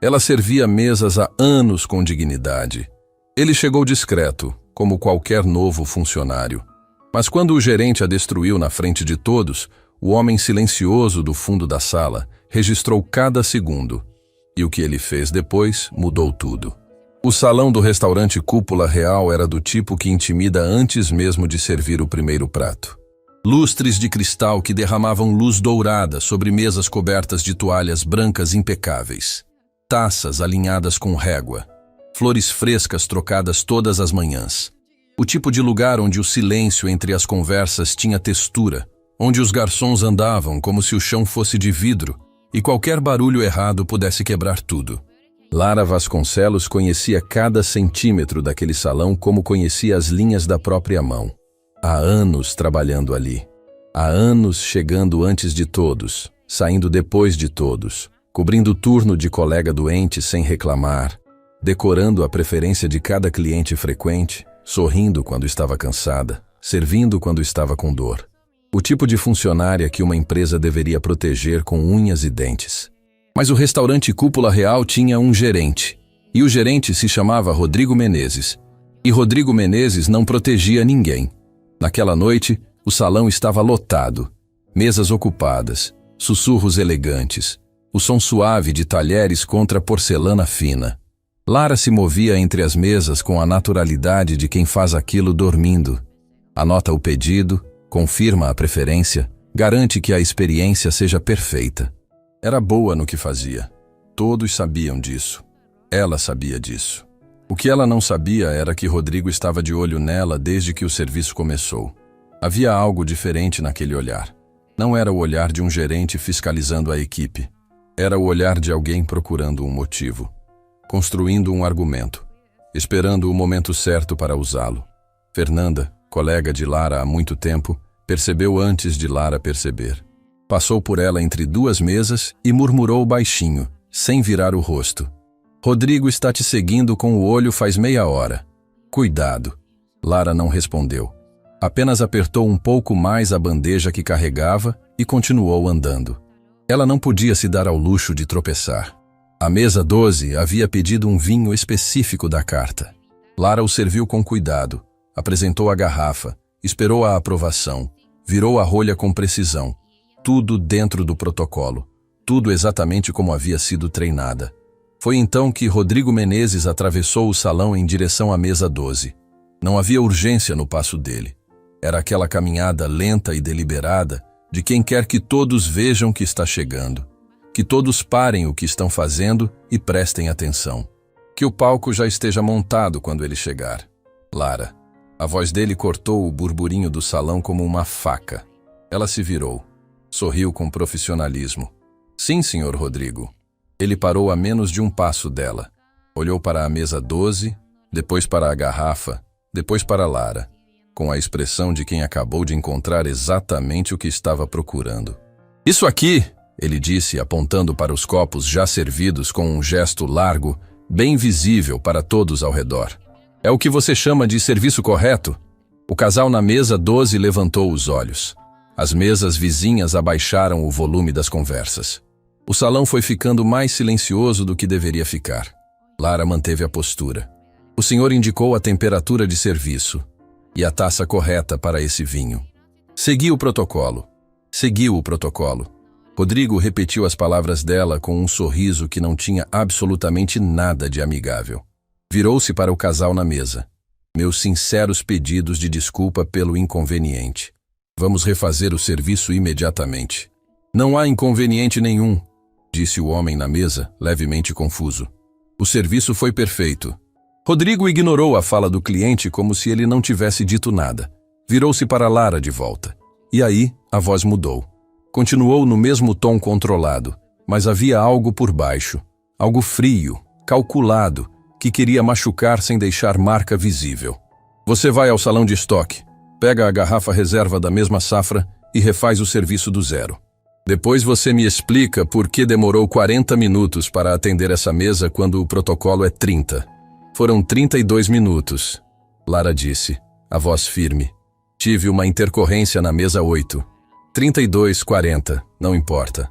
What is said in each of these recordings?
Ela servia mesas há anos com dignidade. Ele chegou discreto, como qualquer novo funcionário. Mas quando o gerente a destruiu na frente de todos, o homem silencioso do fundo da sala registrou cada segundo. E o que ele fez depois mudou tudo. O salão do restaurante Cúpula Real era do tipo que intimida antes mesmo de servir o primeiro prato. Lustres de cristal que derramavam luz dourada sobre mesas cobertas de toalhas brancas impecáveis. Taças alinhadas com régua. Flores frescas trocadas todas as manhãs. O tipo de lugar onde o silêncio entre as conversas tinha textura, onde os garçons andavam como se o chão fosse de vidro e qualquer barulho errado pudesse quebrar tudo. Lara Vasconcelos conhecia cada centímetro daquele salão como conhecia as linhas da própria mão. Há anos trabalhando ali. Há anos chegando antes de todos, saindo depois de todos, cobrindo o turno de colega doente sem reclamar, decorando a preferência de cada cliente frequente, sorrindo quando estava cansada, servindo quando estava com dor. O tipo de funcionária que uma empresa deveria proteger com unhas e dentes. Mas o restaurante Cúpula Real tinha um gerente, e o gerente se chamava Rodrigo Menezes. E Rodrigo Menezes não protegia ninguém. Naquela noite, o salão estava lotado, mesas ocupadas, sussurros elegantes, o som suave de talheres contra porcelana fina. Lara se movia entre as mesas com a naturalidade de quem faz aquilo dormindo. Anota o pedido, confirma a preferência, garante que a experiência seja perfeita. Era boa no que fazia. Todos sabiam disso. Ela sabia disso. O que ela não sabia era que Rodrigo estava de olho nela desde que o serviço começou. Havia algo diferente naquele olhar. Não era o olhar de um gerente fiscalizando a equipe. Era o olhar de alguém procurando um motivo, construindo um argumento, esperando o momento certo para usá-lo. Fernanda, colega de Lara há muito tempo, percebeu antes de Lara perceber. Passou por ela entre duas mesas e murmurou baixinho, sem virar o rosto. Rodrigo está te seguindo com o olho faz meia hora. Cuidado. Lara não respondeu. Apenas apertou um pouco mais a bandeja que carregava e continuou andando. Ela não podia se dar ao luxo de tropeçar. A mesa 12 havia pedido um vinho específico da carta. Lara o serviu com cuidado, apresentou a garrafa, esperou a aprovação, virou a rolha com precisão. Tudo dentro do protocolo, tudo exatamente como havia sido treinada. Foi então que Rodrigo Menezes atravessou o salão em direção à mesa 12. Não havia urgência no passo dele. Era aquela caminhada lenta e deliberada de quem quer que todos vejam que está chegando, que todos parem o que estão fazendo e prestem atenção. Que o palco já esteja montado quando ele chegar. Lara. A voz dele cortou o burburinho do salão como uma faca. Ela se virou. Sorriu com profissionalismo. Sim, senhor Rodrigo. Ele parou a menos de um passo dela. Olhou para a mesa 12, depois para a garrafa, depois para Lara, com a expressão de quem acabou de encontrar exatamente o que estava procurando. Isso aqui, ele disse, apontando para os copos já servidos com um gesto largo, bem visível para todos ao redor. É o que você chama de serviço correto? O casal na mesa 12 levantou os olhos. As mesas vizinhas abaixaram o volume das conversas. O salão foi ficando mais silencioso do que deveria ficar. Lara manteve a postura. O senhor indicou a temperatura de serviço e a taça correta para esse vinho. Seguiu o protocolo. Seguiu o protocolo. Rodrigo repetiu as palavras dela com um sorriso que não tinha absolutamente nada de amigável. Virou-se para o casal na mesa. Meus sinceros pedidos de desculpa pelo inconveniente. Vamos refazer o serviço imediatamente. Não há inconveniente nenhum, disse o homem na mesa, levemente confuso. O serviço foi perfeito. Rodrigo ignorou a fala do cliente como se ele não tivesse dito nada. Virou-se para Lara de volta. E aí, a voz mudou. Continuou no mesmo tom controlado, mas havia algo por baixo. Algo frio, calculado, que queria machucar sem deixar marca visível. Você vai ao salão de estoque, pega a garrafa reserva da mesma safra e refaz o serviço do zero. Depois você me explica por que demorou 40 minutos para atender essa mesa quando o protocolo é 30. Foram 32 minutos, Lara disse, a voz firme. Tive uma intercorrência na mesa 8. 32, 40, não importa.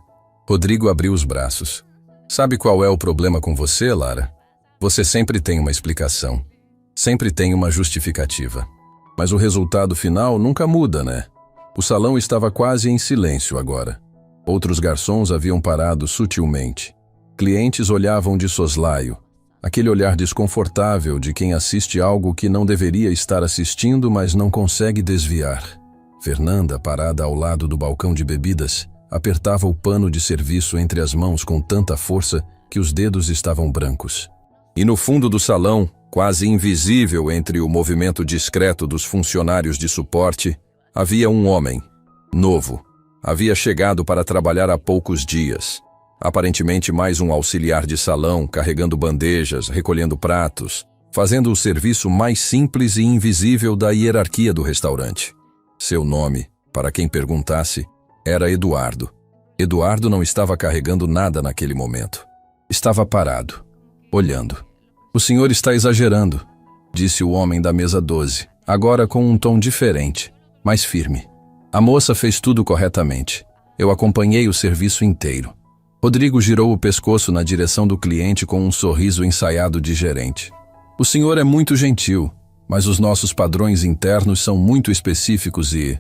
Rodrigo abriu os braços. Sabe qual é o problema com você, Lara? Você sempre tem uma explicação. Sempre tem uma justificativa. Mas o resultado final nunca muda, né? O salão estava quase em silêncio agora. Outros garçons haviam parado sutilmente. Clientes olhavam de soslaio. Aquele olhar desconfortável de quem assiste algo que não deveria estar assistindo, mas não consegue desviar. Fernanda, parada ao lado do balcão de bebidas, apertava o pano de serviço entre as mãos com tanta força que os dedos estavam brancos. E no fundo do salão, quase invisível entre o movimento discreto dos funcionários de suporte, havia um homem, novo. Havia chegado para trabalhar há poucos dias. Aparentemente mais um auxiliar de salão, carregando bandejas, recolhendo pratos, fazendo o serviço mais simples e invisível da hierarquia do restaurante. Seu nome, para quem perguntasse, era Eduardo. Eduardo não estava carregando nada naquele momento. Estava parado, olhando. "O senhor está exagerando", disse o homem da mesa 12, agora com um tom diferente, mais firme. A moça fez tudo corretamente. Eu acompanhei o serviço inteiro. Rodrigo girou o pescoço na direção do cliente com um sorriso ensaiado de gerente. "O senhor é muito gentil, mas os nossos padrões internos são muito específicos e...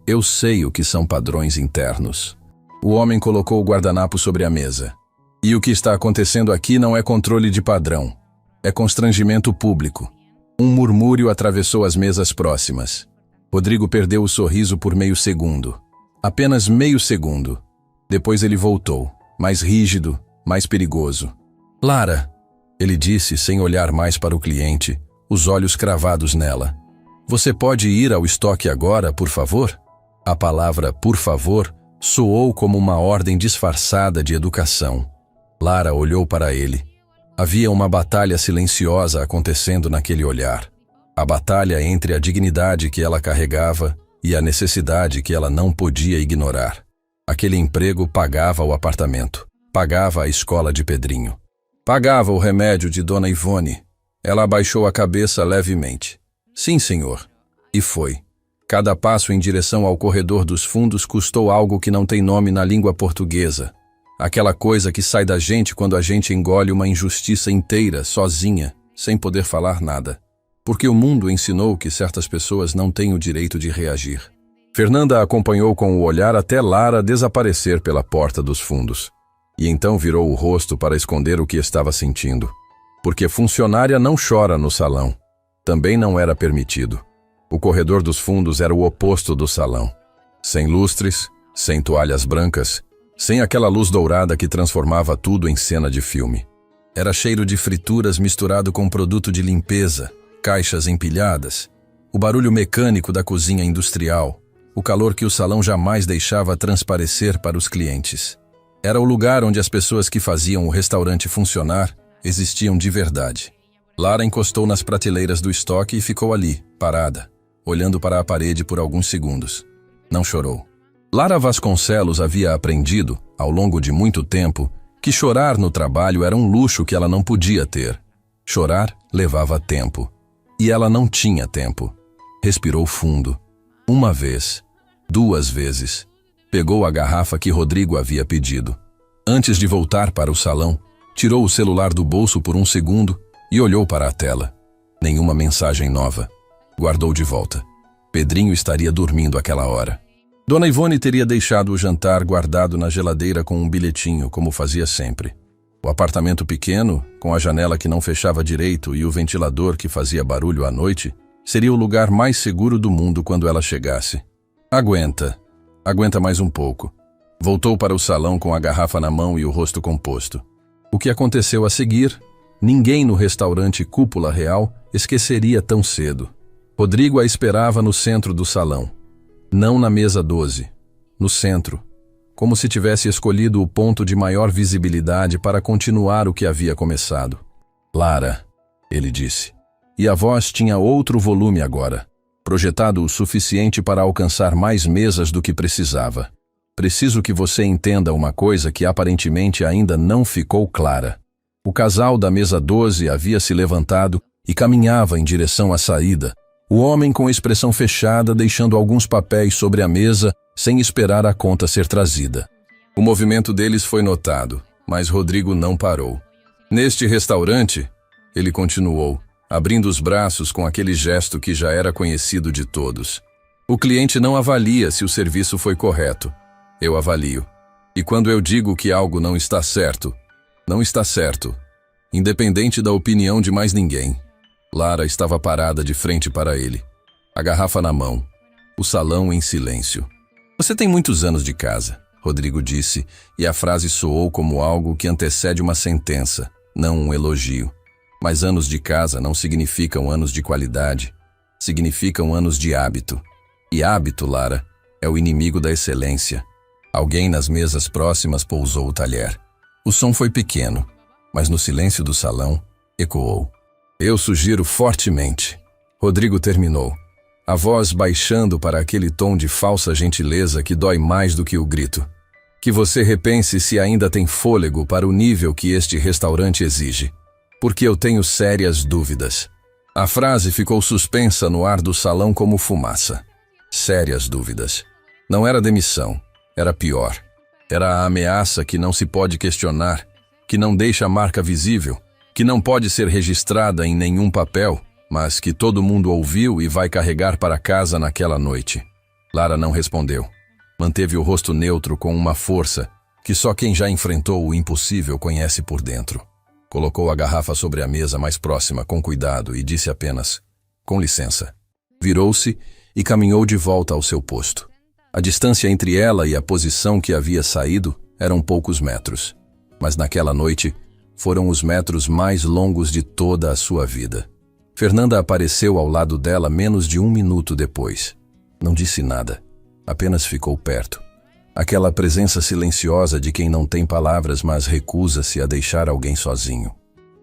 eu sei o que são padrões internos." O homem colocou o guardanapo sobre a mesa. "E o que está acontecendo aqui não é controle de padrão. É constrangimento público." Um murmúrio atravessou as mesas próximas. Rodrigo perdeu o sorriso por meio segundo. Apenas meio segundo. Depois ele voltou, mais rígido, mais perigoso. "Lara", ele disse sem olhar mais para o cliente, os olhos cravados nela. "Você pode ir ao estoque agora, por favor?" A palavra "por favor" soou como uma ordem disfarçada de educação. Lara olhou para ele. Havia uma batalha silenciosa acontecendo naquele olhar. A batalha entre a dignidade que ela carregava e a necessidade que ela não podia ignorar. Aquele emprego pagava o apartamento, pagava a escola de Pedrinho, pagava o remédio de Dona Ivone. Ela abaixou a cabeça levemente. "Sim, senhor." E foi. Cada passo em direção ao corredor dos fundos custou algo que não tem nome na língua portuguesa. Aquela coisa que sai da gente quando a gente engole uma injustiça inteira, sozinha, sem poder falar nada. Porque o mundo ensinou que certas pessoas não têm o direito de reagir. Fernanda acompanhou com o olhar até Lara desaparecer pela porta dos fundos. E então virou o rosto para esconder o que estava sentindo. Porque funcionária não chora no salão. Também não era permitido. O corredor dos fundos era o oposto do salão. Sem lustres, sem toalhas brancas, sem aquela luz dourada que transformava tudo em cena de filme. Era cheiro de frituras misturado com produto de limpeza, caixas empilhadas, o barulho mecânico da cozinha industrial, o calor que o salão jamais deixava transparecer para os clientes. Era o lugar onde as pessoas que faziam o restaurante funcionar existiam de verdade. Lara encostou nas prateleiras do estoque e ficou ali, parada, olhando para a parede por alguns segundos. Não chorou. Lara Vasconcelos havia aprendido, ao longo de muito tempo, que chorar no trabalho era um luxo que ela não podia ter. Chorar levava tempo. E ela não tinha tempo. Respirou fundo. Uma vez, 2 vezes. Pegou a garrafa que Rodrigo havia pedido. Antes de voltar para o salão, tirou o celular do bolso por um segundo e olhou para a tela. Nenhuma mensagem nova. Guardou de volta. Pedrinho estaria dormindo àquela hora. Dona Ivone teria deixado o jantar guardado na geladeira com um bilhetinho, como fazia sempre. O apartamento pequeno, com a janela que não fechava direito e o ventilador que fazia barulho à noite, seria o lugar mais seguro do mundo quando ela chegasse. Aguenta mais um pouco. Voltou para o salão com a garrafa na mão e o rosto composto. O que aconteceu a seguir, ninguém no restaurante Cúpula Real esqueceria tão cedo. Rodrigo a esperava no centro do salão. Não na mesa 12, no centro, como se tivesse escolhido o ponto de maior visibilidade para continuar o que havia começado. "Lara", ele disse. E a voz tinha outro volume agora, projetado o suficiente para alcançar mais mesas do que precisava. "Preciso que você entenda uma coisa que aparentemente ainda não ficou clara." O casal da mesa 12 havia se levantado e caminhava em direção à saída, o homem com a expressão fechada deixando alguns papéis sobre a mesa sem esperar a conta ser trazida. O movimento deles foi notado. Mas Rodrigo não parou. Neste restaurante, ele continuou, abrindo os braços com aquele gesto que já era conhecido de todos. O cliente não avalia se o serviço foi correto. Eu avalio. E quando eu digo que algo não está certo, não está certo. Independente da opinião de mais ninguém. Lara estava parada de frente para ele, a garrafa na mão, o salão em silêncio. Você tem muitos anos de casa, Rodrigo disse, e a frase soou como algo que antecede uma sentença, não um elogio. Mas anos de casa não significam anos de qualidade, significam anos de hábito. E hábito, Lara, é o inimigo da excelência. Alguém nas mesas próximas pousou o talher. O som foi pequeno, mas no silêncio do salão, ecoou. Eu sugiro fortemente. Rodrigo terminou, a voz baixando para aquele tom de falsa gentileza que dói mais do que o grito. Que você repense se ainda tem fôlego para o nível que este restaurante exige. Porque eu tenho sérias dúvidas. A frase ficou suspensa no ar do salão como fumaça. Sérias dúvidas. Não era demissão, era pior. Era a ameaça que não se pode questionar, que não deixa marca visível, que não pode ser registrada em nenhum papel, mas que todo mundo ouviu e vai carregar para casa naquela noite. Lara não respondeu. Manteve o rosto neutro com uma força que só quem já enfrentou o impossível conhece por dentro. Colocou a garrafa sobre a mesa mais próxima com cuidado e disse apenas, com licença. Virou-se e caminhou de volta ao seu posto. A distância entre ela e a posição que havia saído eram poucos metros, mas naquela noite foram os metros mais longos de toda a sua vida. Fernanda apareceu ao lado dela menos de 1 minuto depois. Não disse nada, apenas ficou perto. Aquela presença silenciosa de quem não tem palavras, mas recusa-se a deixar alguém sozinho.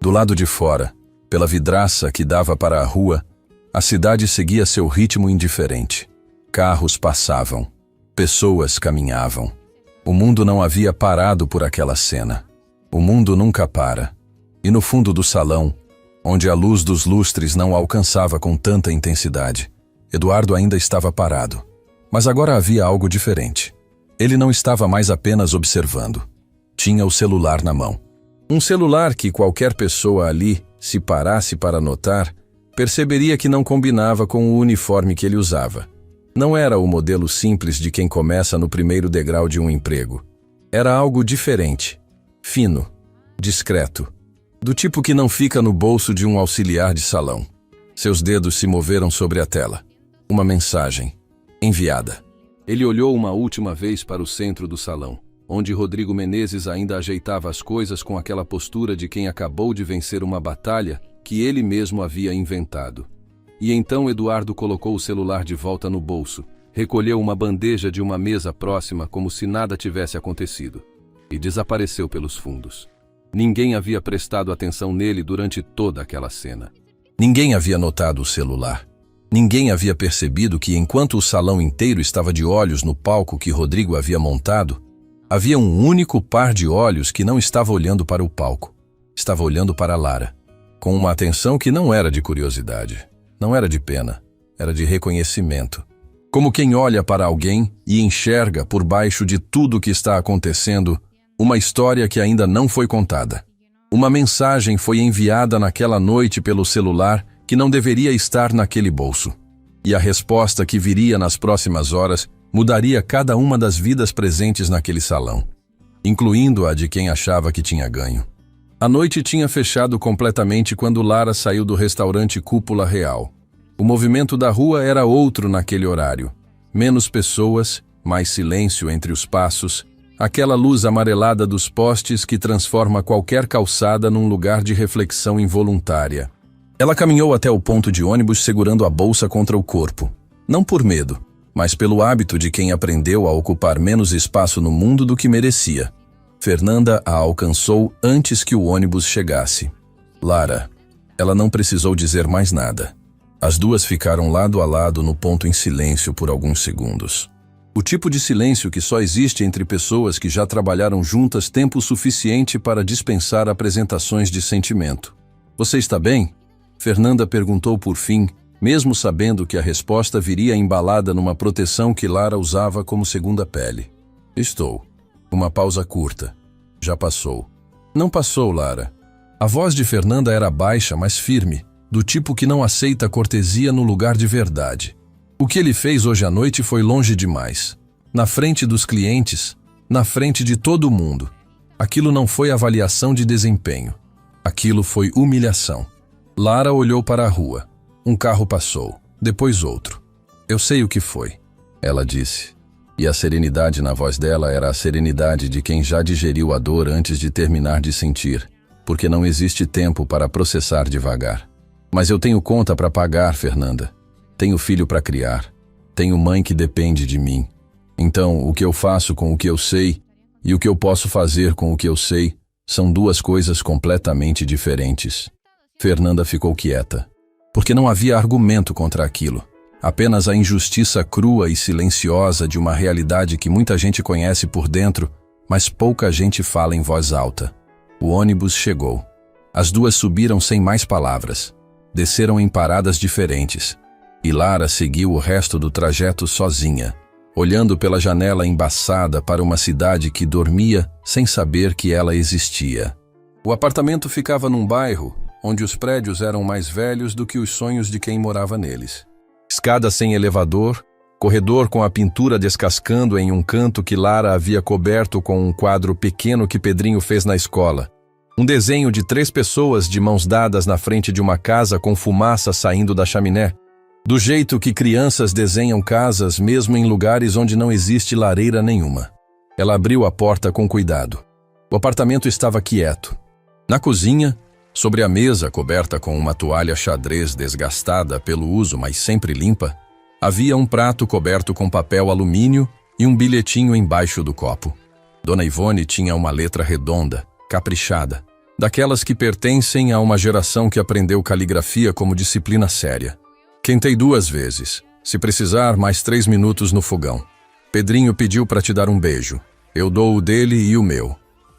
Do lado de fora, pela vidraça que dava para a rua, a cidade seguia seu ritmo indiferente. Carros passavam, pessoas caminhavam. O mundo não havia parado por aquela cena. O mundo nunca para. E no fundo do salão, onde a luz dos lustres não alcançava com tanta intensidade, Eduardo ainda estava parado. Mas agora havia algo diferente. Ele não estava mais apenas observando. Tinha o celular na mão. Um celular que qualquer pessoa ali, se parasse para notar, perceberia que não combinava com o uniforme que ele usava. Não era o modelo simples de quem começa no primeiro degrau de um emprego. Era algo diferente, fino, discreto, do tipo que não fica no bolso de um auxiliar de salão. Seus dedos se moveram sobre a tela. Uma mensagem, enviada. Ele olhou uma última vez para o centro do salão, onde Rodrigo Menezes ainda ajeitava as coisas com aquela postura de quem acabou de vencer uma batalha que ele mesmo havia inventado. E então Eduardo colocou o celular de volta no bolso, recolheu uma bandeja de uma mesa próxima como se nada tivesse acontecido, e desapareceu pelos fundos. Ninguém havia prestado atenção nele durante toda aquela cena. Ninguém havia notado o celular. Ninguém havia percebido que, enquanto o salão inteiro estava de olhos no palco que Rodrigo havia montado, havia um único par de olhos que não estava olhando para o palco. Estava olhando para Lara, com uma atenção que não era de curiosidade, não era de pena, era de reconhecimento. Como quem olha para alguém e enxerga, por baixo de tudo o que está acontecendo, uma história que ainda não foi contada. Uma mensagem foi enviada naquela noite pelo celular que não deveria estar naquele bolso. E a resposta que viria nas próximas horas mudaria cada uma das vidas presentes naquele salão, incluindo a de quem achava que tinha ganho. A noite tinha fechado completamente quando Lara saiu do restaurante Cúpula Real. O movimento da rua era outro naquele horário. Menos pessoas, mais silêncio entre os passos, aquela luz amarelada dos postes que transforma qualquer calçada num lugar de reflexão involuntária. Ela caminhou até o ponto de ônibus segurando a bolsa contra o corpo. Não por medo, mas pelo hábito de quem aprendeu a ocupar menos espaço no mundo do que merecia. Fernanda a alcançou antes que o ônibus chegasse. Lara. Ela não precisou dizer mais nada. As duas ficaram lado a lado no ponto em silêncio por alguns segundos. O tipo de silêncio que só existe entre pessoas que já trabalharam juntas tempo suficiente para dispensar apresentações de sentimento. Você está bem? Fernanda perguntou por fim, mesmo sabendo que a resposta viria embalada numa proteção que Lara usava como segunda pele. Estou. Uma pausa curta. Já passou. Não passou, Lara. A voz de Fernanda era baixa, mas firme, do tipo que não aceita cortesia no lugar de verdade. O que ele fez hoje à noite foi longe demais. Na frente dos clientes, na frente de todo mundo. Aquilo não foi avaliação de desempenho. Aquilo foi humilhação. Lara olhou para a rua. Um carro passou, depois outro. Eu sei o que foi, ela disse. E a serenidade na voz dela era a serenidade de quem já digeriu a dor antes de terminar de sentir, porque não existe tempo para processar devagar. Mas eu tenho conta para pagar, Fernanda. Tenho filho para criar. Tenho mãe que depende de mim. Então, o que eu faço com o que eu sei e o que eu posso fazer com o que eu sei são duas coisas completamente diferentes. Fernanda ficou quieta, porque não havia argumento contra aquilo. Apenas a injustiça crua e silenciosa de uma realidade que muita gente conhece por dentro, mas pouca gente fala em voz alta. O ônibus chegou. As duas subiram sem mais palavras. Desceram em paradas diferentes. E Lara seguiu o resto do trajeto sozinha, olhando pela janela embaçada para uma cidade que dormia sem saber que ela existia. O apartamento ficava num bairro onde os prédios eram mais velhos do que os sonhos de quem morava neles. Escada sem elevador, corredor com a pintura descascando em um canto que Lara havia coberto com um quadro pequeno que Pedrinho fez na escola. Um desenho de 3 pessoas de mãos dadas na frente de uma casa com fumaça saindo da chaminé. Do jeito que crianças desenham casas mesmo em lugares onde não existe lareira nenhuma. Ela abriu a porta com cuidado. O apartamento estava quieto. Na cozinha, sobre a mesa coberta com uma toalha xadrez desgastada pelo uso, mas sempre limpa, havia um prato coberto com papel alumínio e um bilhetinho embaixo do copo. Dona Ivone tinha uma letra redonda, caprichada, daquelas que pertencem a uma geração que aprendeu caligrafia como disciplina séria. Quentei 2 vezes. Se precisar, mais 3 minutos no fogão. Pedrinho pediu para te dar um beijo. Eu dou o dele e o meu.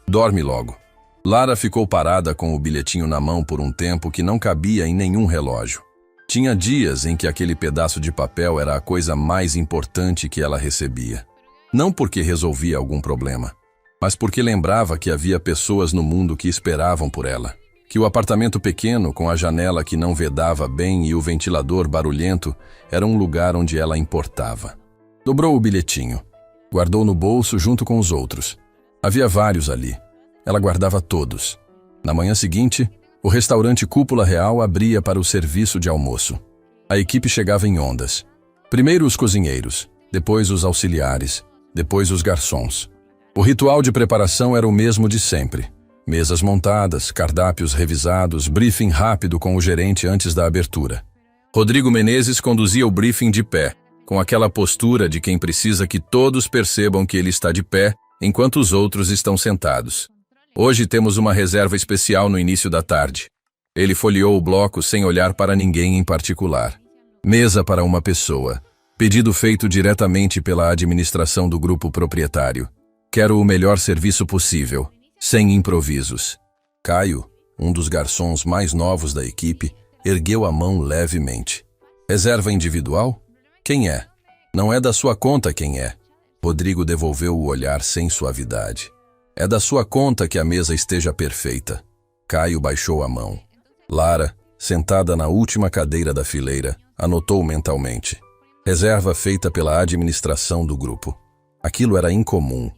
Dorme logo. Lara ficou parada com o bilhetinho na mão por um tempo que não cabia em nenhum relógio. Tinha dias em que aquele pedaço de papel era a coisa mais importante que ela recebia. Não porque resolvia algum problema, mas porque lembrava que havia pessoas no mundo que esperavam por ela. Que o apartamento pequeno, com a janela que não vedava bem e o ventilador barulhento, era um lugar onde ela importava. Dobrou o bilhetinho. Guardou no bolso junto com os outros. Havia vários ali. Ela guardava todos. Na manhã seguinte, o restaurante Cúpula Real abria para o serviço de almoço. A equipe chegava em ondas. Primeiro os cozinheiros, depois os auxiliares, depois os garçons. O ritual de preparação era o mesmo de sempre. Mesas montadas, cardápios revisados, briefing rápido com o gerente antes da abertura. Rodrigo Menezes conduzia o briefing de pé, com aquela postura de quem precisa que todos percebam que ele está de pé, enquanto os outros estão sentados. Hoje temos uma reserva especial no início da tarde. Ele folheou o bloco sem olhar para ninguém em particular. Mesa para uma pessoa. Pedido feito diretamente pela administração do grupo proprietário. Quero o melhor serviço possível, sem improvisos. Caio, um dos garçons mais novos da equipe, ergueu a mão levemente. Reserva individual? Quem é? Não é da sua conta quem é. Rodrigo devolveu o olhar sem suavidade. É da sua conta que a mesa esteja perfeita. Caio baixou a mão. Lara, sentada na última cadeira da fileira, anotou mentalmente. Reserva feita pela administração do grupo. Aquilo era incomum.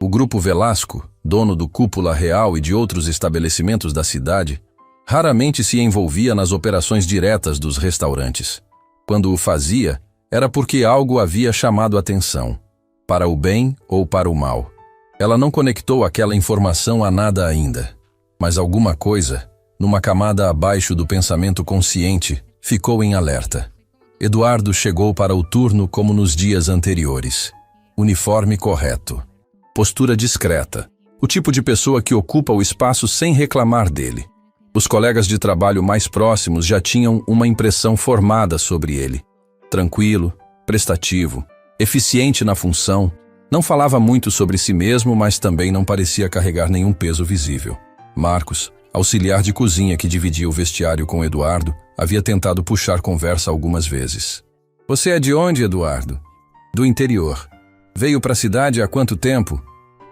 O grupo Velasco, dono do Cúpula Real e de outros estabelecimentos da cidade, raramente se envolvia nas operações diretas dos restaurantes. Quando o fazia, era porque algo havia chamado atenção, para o bem ou para o mal. Ela não conectou aquela informação a nada ainda, mas alguma coisa, numa camada abaixo do pensamento consciente, ficou em alerta. Eduardo chegou para o turno como nos dias anteriores. Uniforme correto. Postura discreta. O tipo de pessoa que ocupa o espaço sem reclamar dele. Os colegas de trabalho mais próximos já tinham uma impressão formada sobre ele. Tranquilo, prestativo, eficiente na função. Não falava muito sobre si mesmo, mas também não parecia carregar nenhum peso visível. Marcos, auxiliar de cozinha que dividia o vestiário com Eduardo, havia tentado puxar conversa algumas vezes. Você é de onde, Eduardo? Do interior. Veio para a cidade há quanto tempo?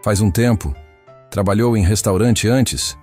Faz um tempo. Trabalhou em restaurante antes?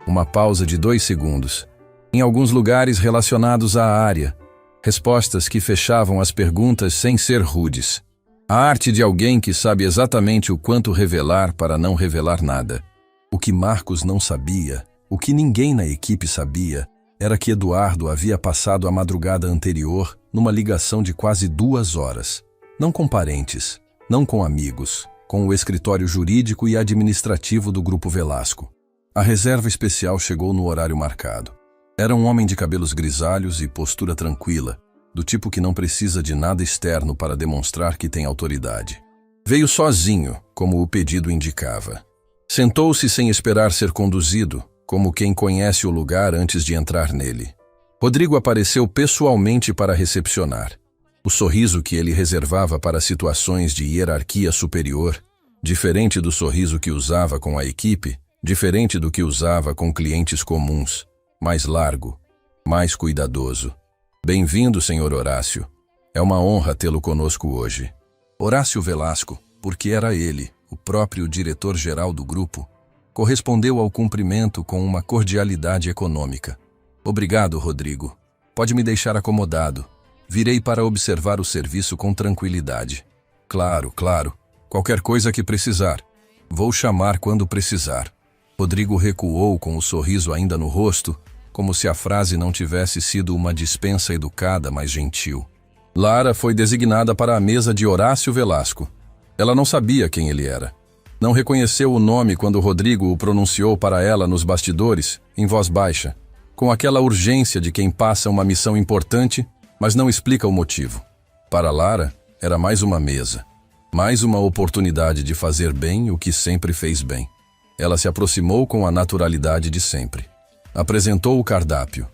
Uma pausa de 2 segundos. Em alguns lugares relacionados à área. Respostas que fechavam as perguntas sem ser rudes. A arte de alguém que sabe exatamente o quanto revelar para não revelar nada. O que Marcos não sabia, o que ninguém na equipe sabia, era que Eduardo havia passado a madrugada anterior numa ligação de quase 2 horas. Não com parentes, não com amigos, com o escritório jurídico e administrativo do Grupo Velasco. A reserva especial chegou no horário marcado. Era um homem de cabelos grisalhos e postura tranquila, do tipo que não precisa de nada externo para demonstrar que tem autoridade. Veio sozinho, como o pedido indicava. Sentou-se sem esperar ser conduzido, como quem conhece o lugar antes de entrar nele. Rodrigo apareceu pessoalmente para recepcionar. O sorriso que ele reservava para situações de hierarquia superior, diferente do sorriso que usava com a equipe, diferente do que usava com clientes comuns, mais largo, mais cuidadoso. Bem-vindo, senhor Horácio. É uma honra tê-lo conosco hoje. Horácio Velasco, porque era ele, o próprio diretor-geral do grupo, correspondeu ao cumprimento com uma cordialidade econômica. Obrigado, Rodrigo. Pode me deixar acomodado. Virei para observar o serviço com tranquilidade. Claro, claro. Qualquer coisa que precisar. Vou chamar quando precisar. Rodrigo recuou com o sorriso ainda no rosto, como se a frase não tivesse sido uma dispensa educada, mas gentil. Lara foi designada para a mesa de Horácio Velasco. Ela não sabia quem ele era. Não reconheceu o nome quando Rodrigo o pronunciou para ela nos bastidores, em voz baixa, com aquela urgência de quem passa uma missão importante, mas não explica o motivo. Para Lara, era mais uma mesa, mais uma oportunidade de fazer bem o que sempre fez bem. Ela se aproximou com a naturalidade de sempre. Apresentou o cardápio.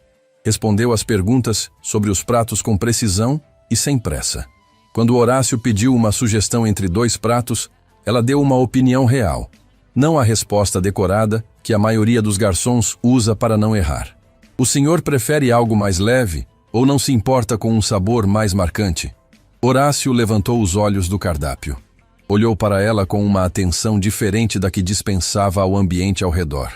Respondeu às perguntas sobre os pratos com precisão e sem pressa. Quando Horácio pediu uma sugestão entre 2 pratos, ela deu uma opinião real, não a resposta decorada que a maioria dos garçons usa para não errar. O senhor prefere algo mais leve ou não se importa com um sabor mais marcante? Horácio levantou os olhos do cardápio. Olhou para ela com uma atenção diferente da que dispensava ao ambiente ao redor.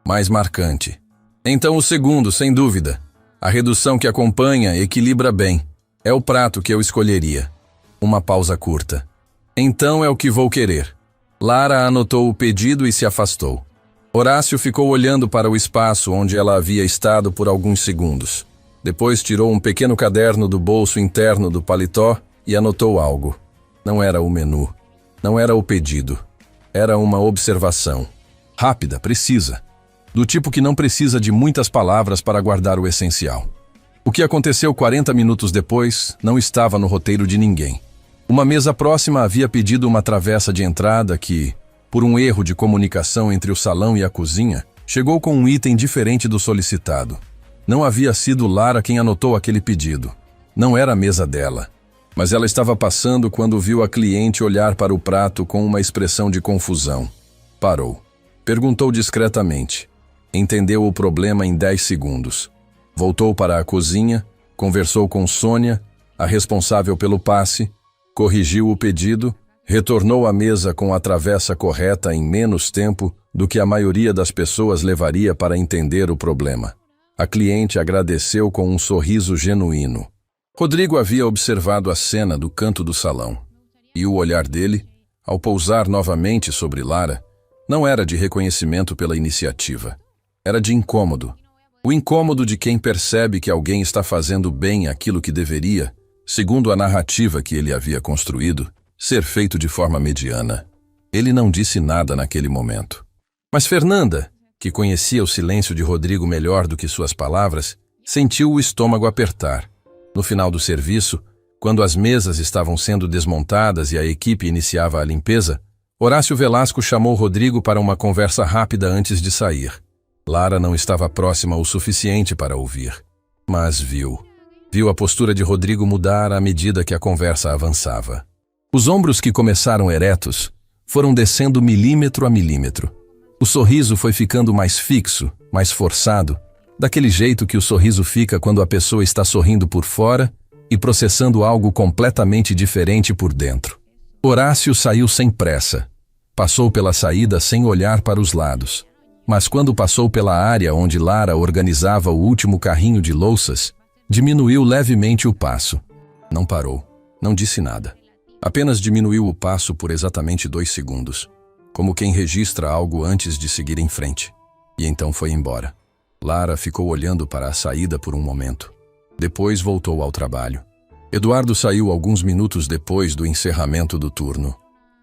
Mais marcante. Então o segundo, sem dúvida. A redução que acompanha equilibra bem. É o prato que eu escolheria. Uma pausa curta. Então é o que vou querer. Lara anotou o pedido e se afastou. Horácio ficou olhando para o espaço onde ela havia estado por alguns segundos. Depois tirou um pequeno caderno do bolso interno do paletó e anotou algo. Não era o menu. Não era o pedido. Era uma observação. Rápida, precisa. Do tipo que não precisa de muitas palavras para guardar o essencial. O que aconteceu 40 minutos depois não estava no roteiro de ninguém. Uma mesa próxima havia pedido uma travessa de entrada que, por um erro de comunicação entre o salão e a cozinha, chegou com um item diferente do solicitado. Não havia sido Lara quem anotou aquele pedido. Não era a mesa dela. Mas ela estava passando quando viu a cliente olhar para o prato com uma expressão de confusão. Parou. Perguntou discretamente. Entendeu o problema em 10 segundos. Voltou para a cozinha, conversou com Sônia, a responsável pelo passe, corrigiu o pedido, retornou à mesa com a travessa correta em menos tempo do que a maioria das pessoas levaria para entender o problema. A cliente agradeceu com um sorriso genuíno. Rodrigo havia observado a cena do canto do salão, e o olhar dele, ao pousar novamente sobre Lara, não era de reconhecimento pela iniciativa. Era de incômodo. O incômodo de quem percebe que alguém está fazendo bem aquilo que deveria, segundo a narrativa que ele havia construído, ser feito de forma mediana. Ele não disse nada naquele momento. Mas Fernanda, que conhecia o silêncio de Rodrigo melhor do que suas palavras, sentiu o estômago apertar. No final do serviço, quando as mesas estavam sendo desmontadas e a equipe iniciava a limpeza, Horácio Velasco chamou Rodrigo para uma conversa rápida antes de sair. Lara não estava próxima o suficiente para ouvir, mas viu a postura de Rodrigo mudar à medida que a conversa avançava. Os ombros que começaram eretos foram descendo milímetro a milímetro. O sorriso foi ficando mais fixo, mais forçado, daquele jeito que o sorriso fica quando a pessoa está sorrindo por fora e processando algo completamente diferente por dentro. Horácio saiu sem pressa. Passou pela saída sem olhar para os lados. Mas quando passou pela área onde Lara organizava o último carrinho de louças, diminuiu levemente o passo. Não parou, não disse nada. Apenas diminuiu o passo por exatamente 2 segundos, como quem registra algo antes de seguir em frente. E então foi embora. Lara ficou olhando para a saída por um momento. Depois voltou ao trabalho. Eduardo saiu alguns minutos depois do encerramento do turno.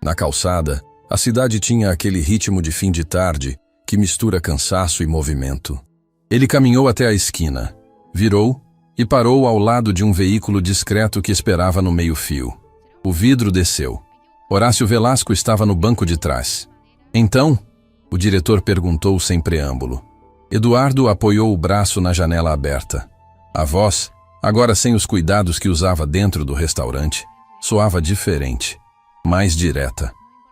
Na calçada, a cidade tinha aquele ritmo de fim de tarde que mistura cansaço e movimento. Ele caminhou até a esquina, virou e parou ao lado de um veículo discreto que esperava no meio-fio. O vidro desceu. Horácio Velasco estava no banco de trás. Então, o diretor perguntou sem preâmbulo. Eduardo apoiou o braço na janela aberta. A voz, agora sem os cuidados que usava dentro do restaurante, soava diferente, mais direta,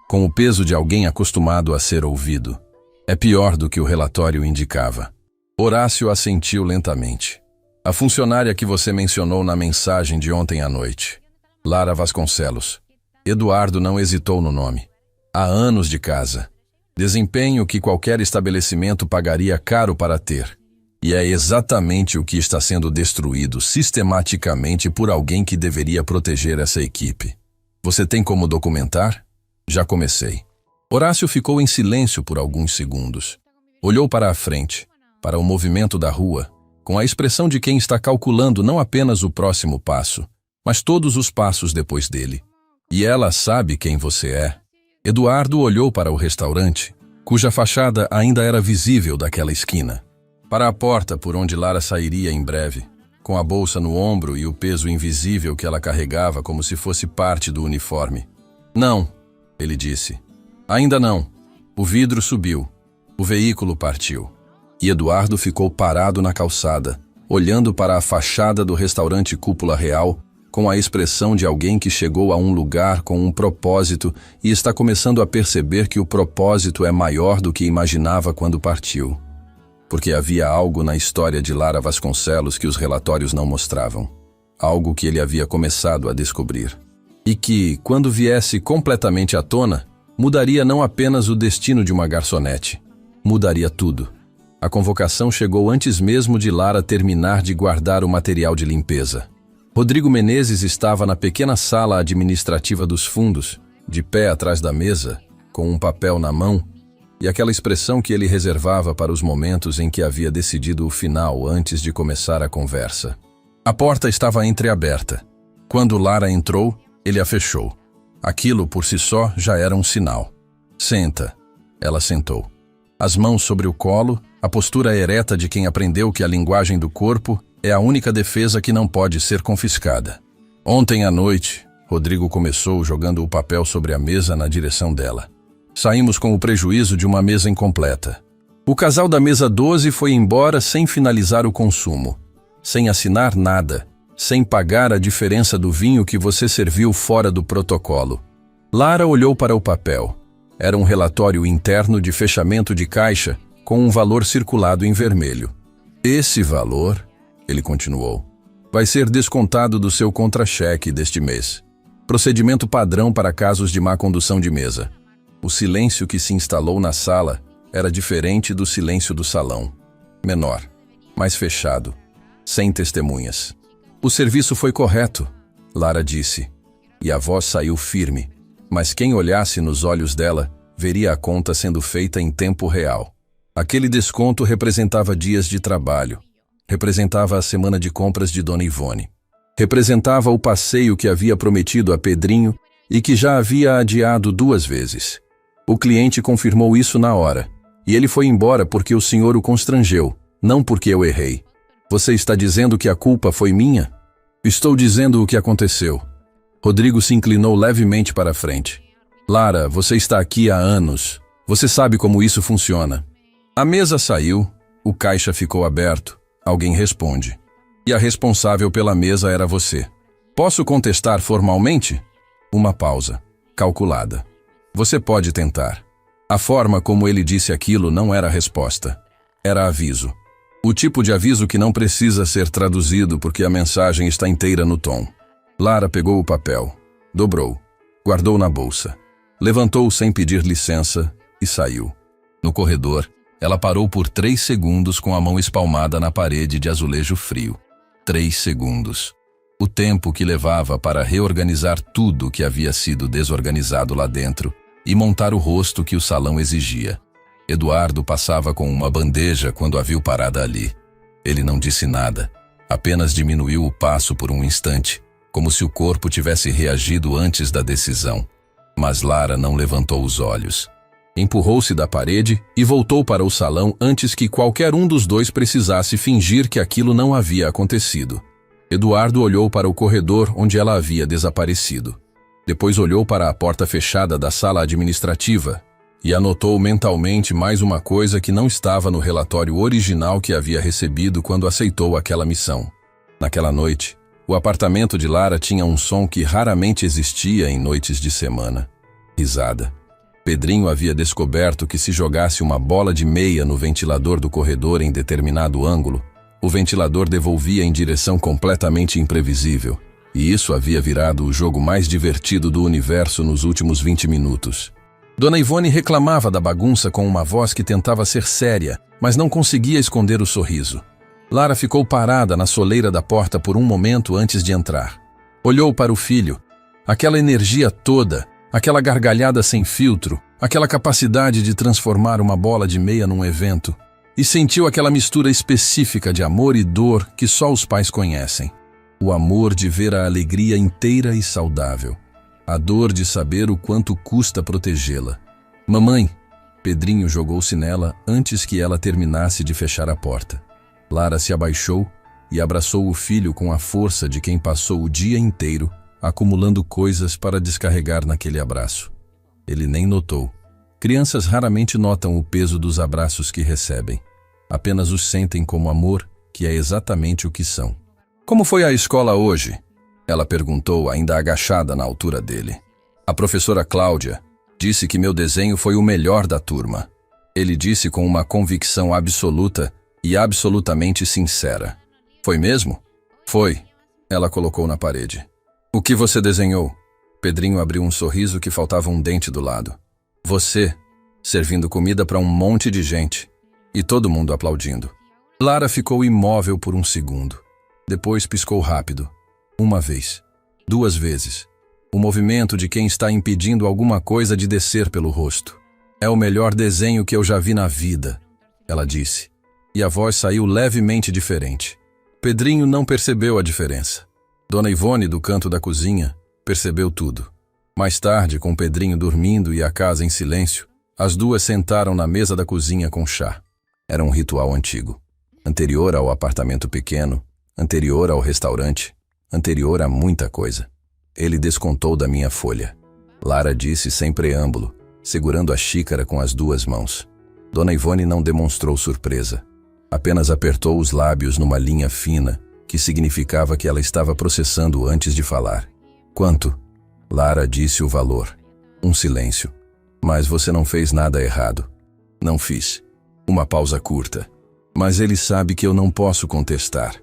com o peso de alguém acostumado a ser ouvido. É pior do que o relatório indicava. Horácio assentiu lentamente. A funcionária que você mencionou na mensagem de ontem à noite. Lara Vasconcelos. Eduardo não hesitou no nome. Há anos de casa. Desempenho que qualquer estabelecimento pagaria caro para ter. E é exatamente o que está sendo destruído sistematicamente por alguém que deveria proteger essa equipe. Você tem como documentar? Já comecei. Horácio ficou em silêncio por alguns segundos. Olhou para a frente, para o movimento da rua, com a expressão de quem está calculando não apenas o próximo passo, mas todos os passos depois dele. E ela sabe quem você é. Eduardo olhou para o restaurante, cuja fachada ainda era visível daquela esquina. Para a porta por onde Lara sairia em breve, com a bolsa no ombro e o peso invisível que ela carregava como se fosse parte do uniforme. Não, ele disse. Ainda não. O vidro subiu. O veículo partiu. E Eduardo ficou parado na calçada, olhando para a fachada do restaurante Cúpula Real, com a expressão de alguém que chegou a um lugar com um propósito e está começando a perceber que o propósito é maior do que imaginava quando partiu. Porque havia algo na história de Lara Vasconcelos que os relatórios não mostravam. Algo que ele havia começado a descobrir. E que, quando viesse completamente à tona, mudaria não apenas o destino de uma garçonete. Mudaria tudo. A convocação chegou antes mesmo de Lara terminar de guardar o material de limpeza. Rodrigo Menezes estava na pequena sala administrativa dos fundos, de pé atrás da mesa, com um papel na mão, e aquela expressão que ele reservava para os momentos em que havia decidido o final antes de começar a conversa. A porta estava entreaberta. Quando Lara entrou, ele a fechou. Aquilo, por si só, já era um sinal. Senta. Ela sentou. As mãos sobre o colo, a postura ereta de quem aprendeu que a linguagem do corpo é a única defesa que não pode ser confiscada. Ontem à noite, Rodrigo começou jogando o papel sobre a mesa na direção dela. Saímos com o prejuízo de uma mesa incompleta. O casal da mesa 12 foi embora sem finalizar o consumo, sem assinar nada, sem pagar a diferença do vinho que você serviu fora do protocolo. Lara olhou para o papel. Era um relatório interno de fechamento de caixa com um valor circulado em vermelho. Esse valor, ele continuou, vai ser descontado do seu contra-cheque deste mês. Procedimento padrão para casos de má condução de mesa. O silêncio que se instalou na sala era diferente do silêncio do salão. Menor, mais fechado, sem testemunhas. O serviço foi correto, Lara disse, e a voz saiu firme, mas quem olhasse nos olhos dela veria a conta sendo feita em tempo real. Aquele desconto representava dias de trabalho, representava a semana de compras de Dona Ivone, representava o passeio que havia prometido a Pedrinho e que já havia adiado 2 vezes. O cliente confirmou isso na hora, e ele foi embora porque o senhor o constrangeu, não porque eu errei. Você está dizendo que a culpa foi minha? Estou dizendo o que aconteceu. Rodrigo se inclinou levemente para a frente. Lara, você está aqui há anos. Você sabe como isso funciona. A mesa saiu, o caixa ficou aberto. Alguém responde. E a responsável pela mesa era você. Posso contestar formalmente? Uma pausa, calculada. Você pode tentar. A forma como ele disse aquilo não era resposta. Era aviso. O tipo de aviso que não precisa ser traduzido porque a mensagem está inteira no tom. Lara pegou o papel, dobrou, guardou na bolsa. Levantou sem pedir licença e saiu. No corredor, ela parou por 3 segundos com a mão espalmada na parede de azulejo frio. 3 segundos. O tempo que levava para reorganizar tudo que havia sido desorganizado lá dentro e montar o rosto que o salão exigia. Eduardo passava com uma bandeja quando a viu parada ali. Ele não disse nada, apenas diminuiu o passo por um instante, como se o corpo tivesse reagido antes da decisão. Mas Lara não levantou os olhos. Empurrou-se da parede e voltou para o salão antes que qualquer um dos dois precisasse fingir que aquilo não havia acontecido. Eduardo olhou para o corredor onde ela havia desaparecido. Depois olhou para a porta fechada da sala administrativa e anotou mentalmente mais uma coisa que não estava no relatório original que havia recebido quando aceitou aquela missão. Naquela noite, o apartamento de Lara tinha um som que raramente existia em noites de semana. Risada. Pedrinho havia descoberto que se jogasse uma bola de meia no ventilador do corredor em determinado ângulo, o ventilador devolvia em direção completamente imprevisível, e isso havia virado o jogo mais divertido do universo nos últimos 20 minutos. Dona Ivone reclamava da bagunça com uma voz que tentava ser séria, mas não conseguia esconder o sorriso. Lara ficou parada na soleira da porta por um momento antes de entrar. Olhou para o filho. Aquela energia toda, aquela gargalhada sem filtro, aquela capacidade de transformar uma bola de meia num evento. E sentiu aquela mistura específica de amor e dor que só os pais conhecem. O amor de ver a alegria inteira e saudável. A dor de saber o quanto custa protegê-la. Mamãe! Pedrinho jogou-se nela antes que ela terminasse de fechar a porta. Lara se abaixou e abraçou o filho com a força de quem passou o dia inteiro acumulando coisas para descarregar naquele abraço. Ele nem notou. Crianças raramente notam o peso dos abraços que recebem. Apenas os sentem como amor, que é exatamente o que são. Como foi a escola hoje? Ela perguntou, ainda agachada na altura dele. A professora Cláudia disse que meu desenho foi o melhor da turma. Ele disse com uma convicção absoluta e absolutamente sincera. Foi mesmo? Foi. Ela colocou na parede. O que você desenhou? Pedrinho abriu um sorriso que faltava um dente do lado. Você, servindo comida para um monte de gente. E todo mundo aplaudindo. Lara ficou imóvel por um segundo. Depois piscou rápido. Uma vez. 2 vezes. O movimento de quem está impedindo alguma coisa de descer pelo rosto. É o melhor desenho que eu já vi na vida, ela disse. E a voz saiu levemente diferente. Pedrinho não percebeu a diferença. Dona Ivone, do canto da cozinha, percebeu tudo. Mais tarde, com Pedrinho dormindo e a casa em silêncio, as duas sentaram na mesa da cozinha com chá. Era um ritual antigo. Anterior ao apartamento pequeno, anterior ao restaurante, anterior a muita coisa. Ele descontou da minha folha. Lara disse sem preâmbulo, segurando a xícara com as 2 mãos. Dona Ivone não demonstrou surpresa. Apenas apertou os lábios numa linha fina, que significava que ela estava processando antes de falar. Quanto? Lara disse o valor. Um silêncio. Mas você não fez nada errado. Não fiz. Uma pausa curta. Mas ele sabe que eu não posso contestar.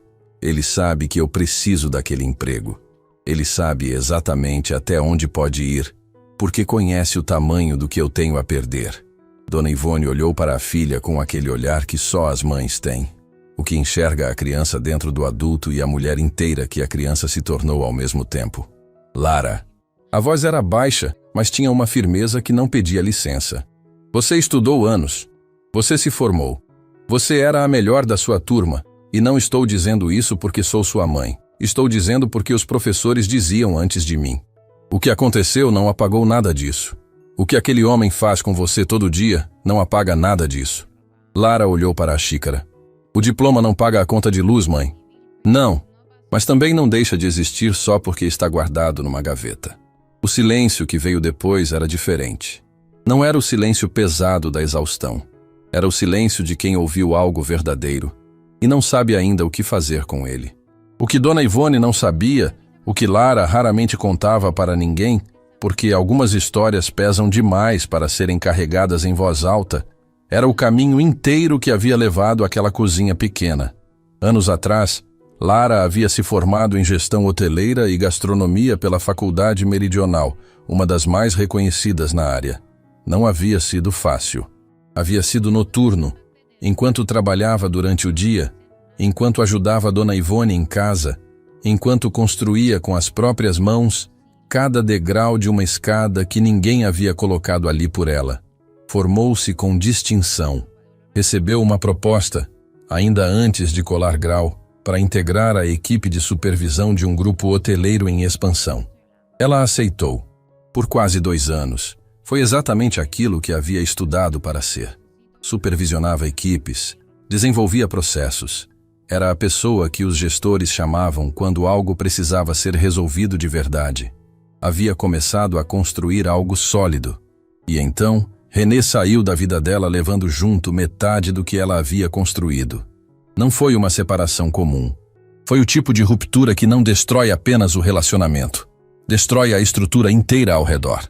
Ele sabe que eu preciso daquele emprego. Ele sabe exatamente até onde pode ir, porque conhece o tamanho do que eu tenho a perder. Dona Ivone olhou para a filha com aquele olhar que só as mães têm. O que enxerga a criança dentro do adulto e a mulher inteira que a criança se tornou ao mesmo tempo. Lara. A voz era baixa, mas tinha uma firmeza que não pedia licença. Você estudou anos. Você se formou. Você era a melhor da sua turma, e não estou dizendo isso porque sou sua mãe. Estou dizendo porque os professores diziam antes de mim. O que aconteceu não apagou nada disso. O que aquele homem faz com você todo dia não apaga nada disso. Lara olhou para a xícara. O diploma não paga a conta de luz, mãe. Não, mas também não deixa de existir só porque está guardado numa gaveta. O silêncio que veio depois era diferente. Não era o silêncio pesado da exaustão. Era o silêncio de quem ouviu algo verdadeiro e não sabe ainda o que fazer com ele. O que Dona Ivone não sabia, o que Lara raramente contava para ninguém, porque algumas histórias pesam demais para serem carregadas em voz alta, era o caminho inteiro que havia levado àquela cozinha pequena. Anos atrás, Lara havia se formado em gestão hoteleira e gastronomia pela Faculdade Meridional, uma das mais reconhecidas na área. Não havia sido fácil. Havia sido noturno, enquanto trabalhava durante o dia, enquanto ajudava Dona Ivone em casa, enquanto construía com as próprias mãos cada degrau de uma escada que ninguém havia colocado ali por ela. Formou-se com distinção. Recebeu uma proposta, ainda antes de colar grau, para integrar a equipe de supervisão de um grupo hoteleiro em expansão. Ela aceitou. Por quase 2 anos. Foi exatamente aquilo que havia estudado para ser. Supervisionava equipes, desenvolvia processos. Era a pessoa que os gestores chamavam quando algo precisava ser resolvido de verdade. Havia começado a construir algo sólido. E então, René saiu da vida dela levando junto metade do que ela havia construído. Não foi uma separação comum. Foi o tipo de ruptura que não destrói apenas o relacionamento. Destrói a estrutura inteira ao redor.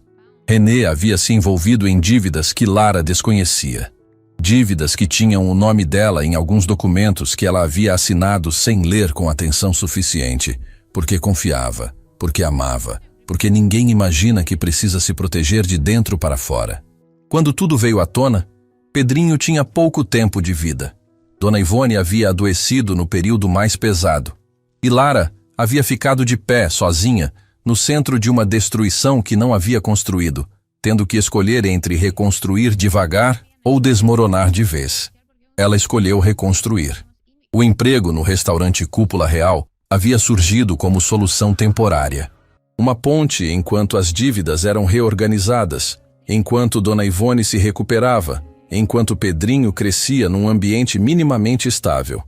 René havia se envolvido em dívidas que Lara desconhecia. Dívidas que tinham o nome dela em alguns documentos que ela havia assinado sem ler com atenção suficiente, porque confiava, porque amava, porque ninguém imagina que precisa se proteger de dentro para fora. Quando tudo veio à tona, Pedrinho tinha pouco tempo de vida. Dona Ivone havia adoecido no período mais pesado. E Lara havia ficado de pé, sozinha, no centro de uma destruição que não havia construído, tendo que escolher entre reconstruir devagar ou desmoronar de vez. Ela escolheu reconstruir. O emprego no restaurante Cúpula Real havia surgido como solução temporária. Uma ponte enquanto as dívidas eram reorganizadas, enquanto Dona Ivone se recuperava, enquanto Pedrinho crescia num ambiente minimamente estável.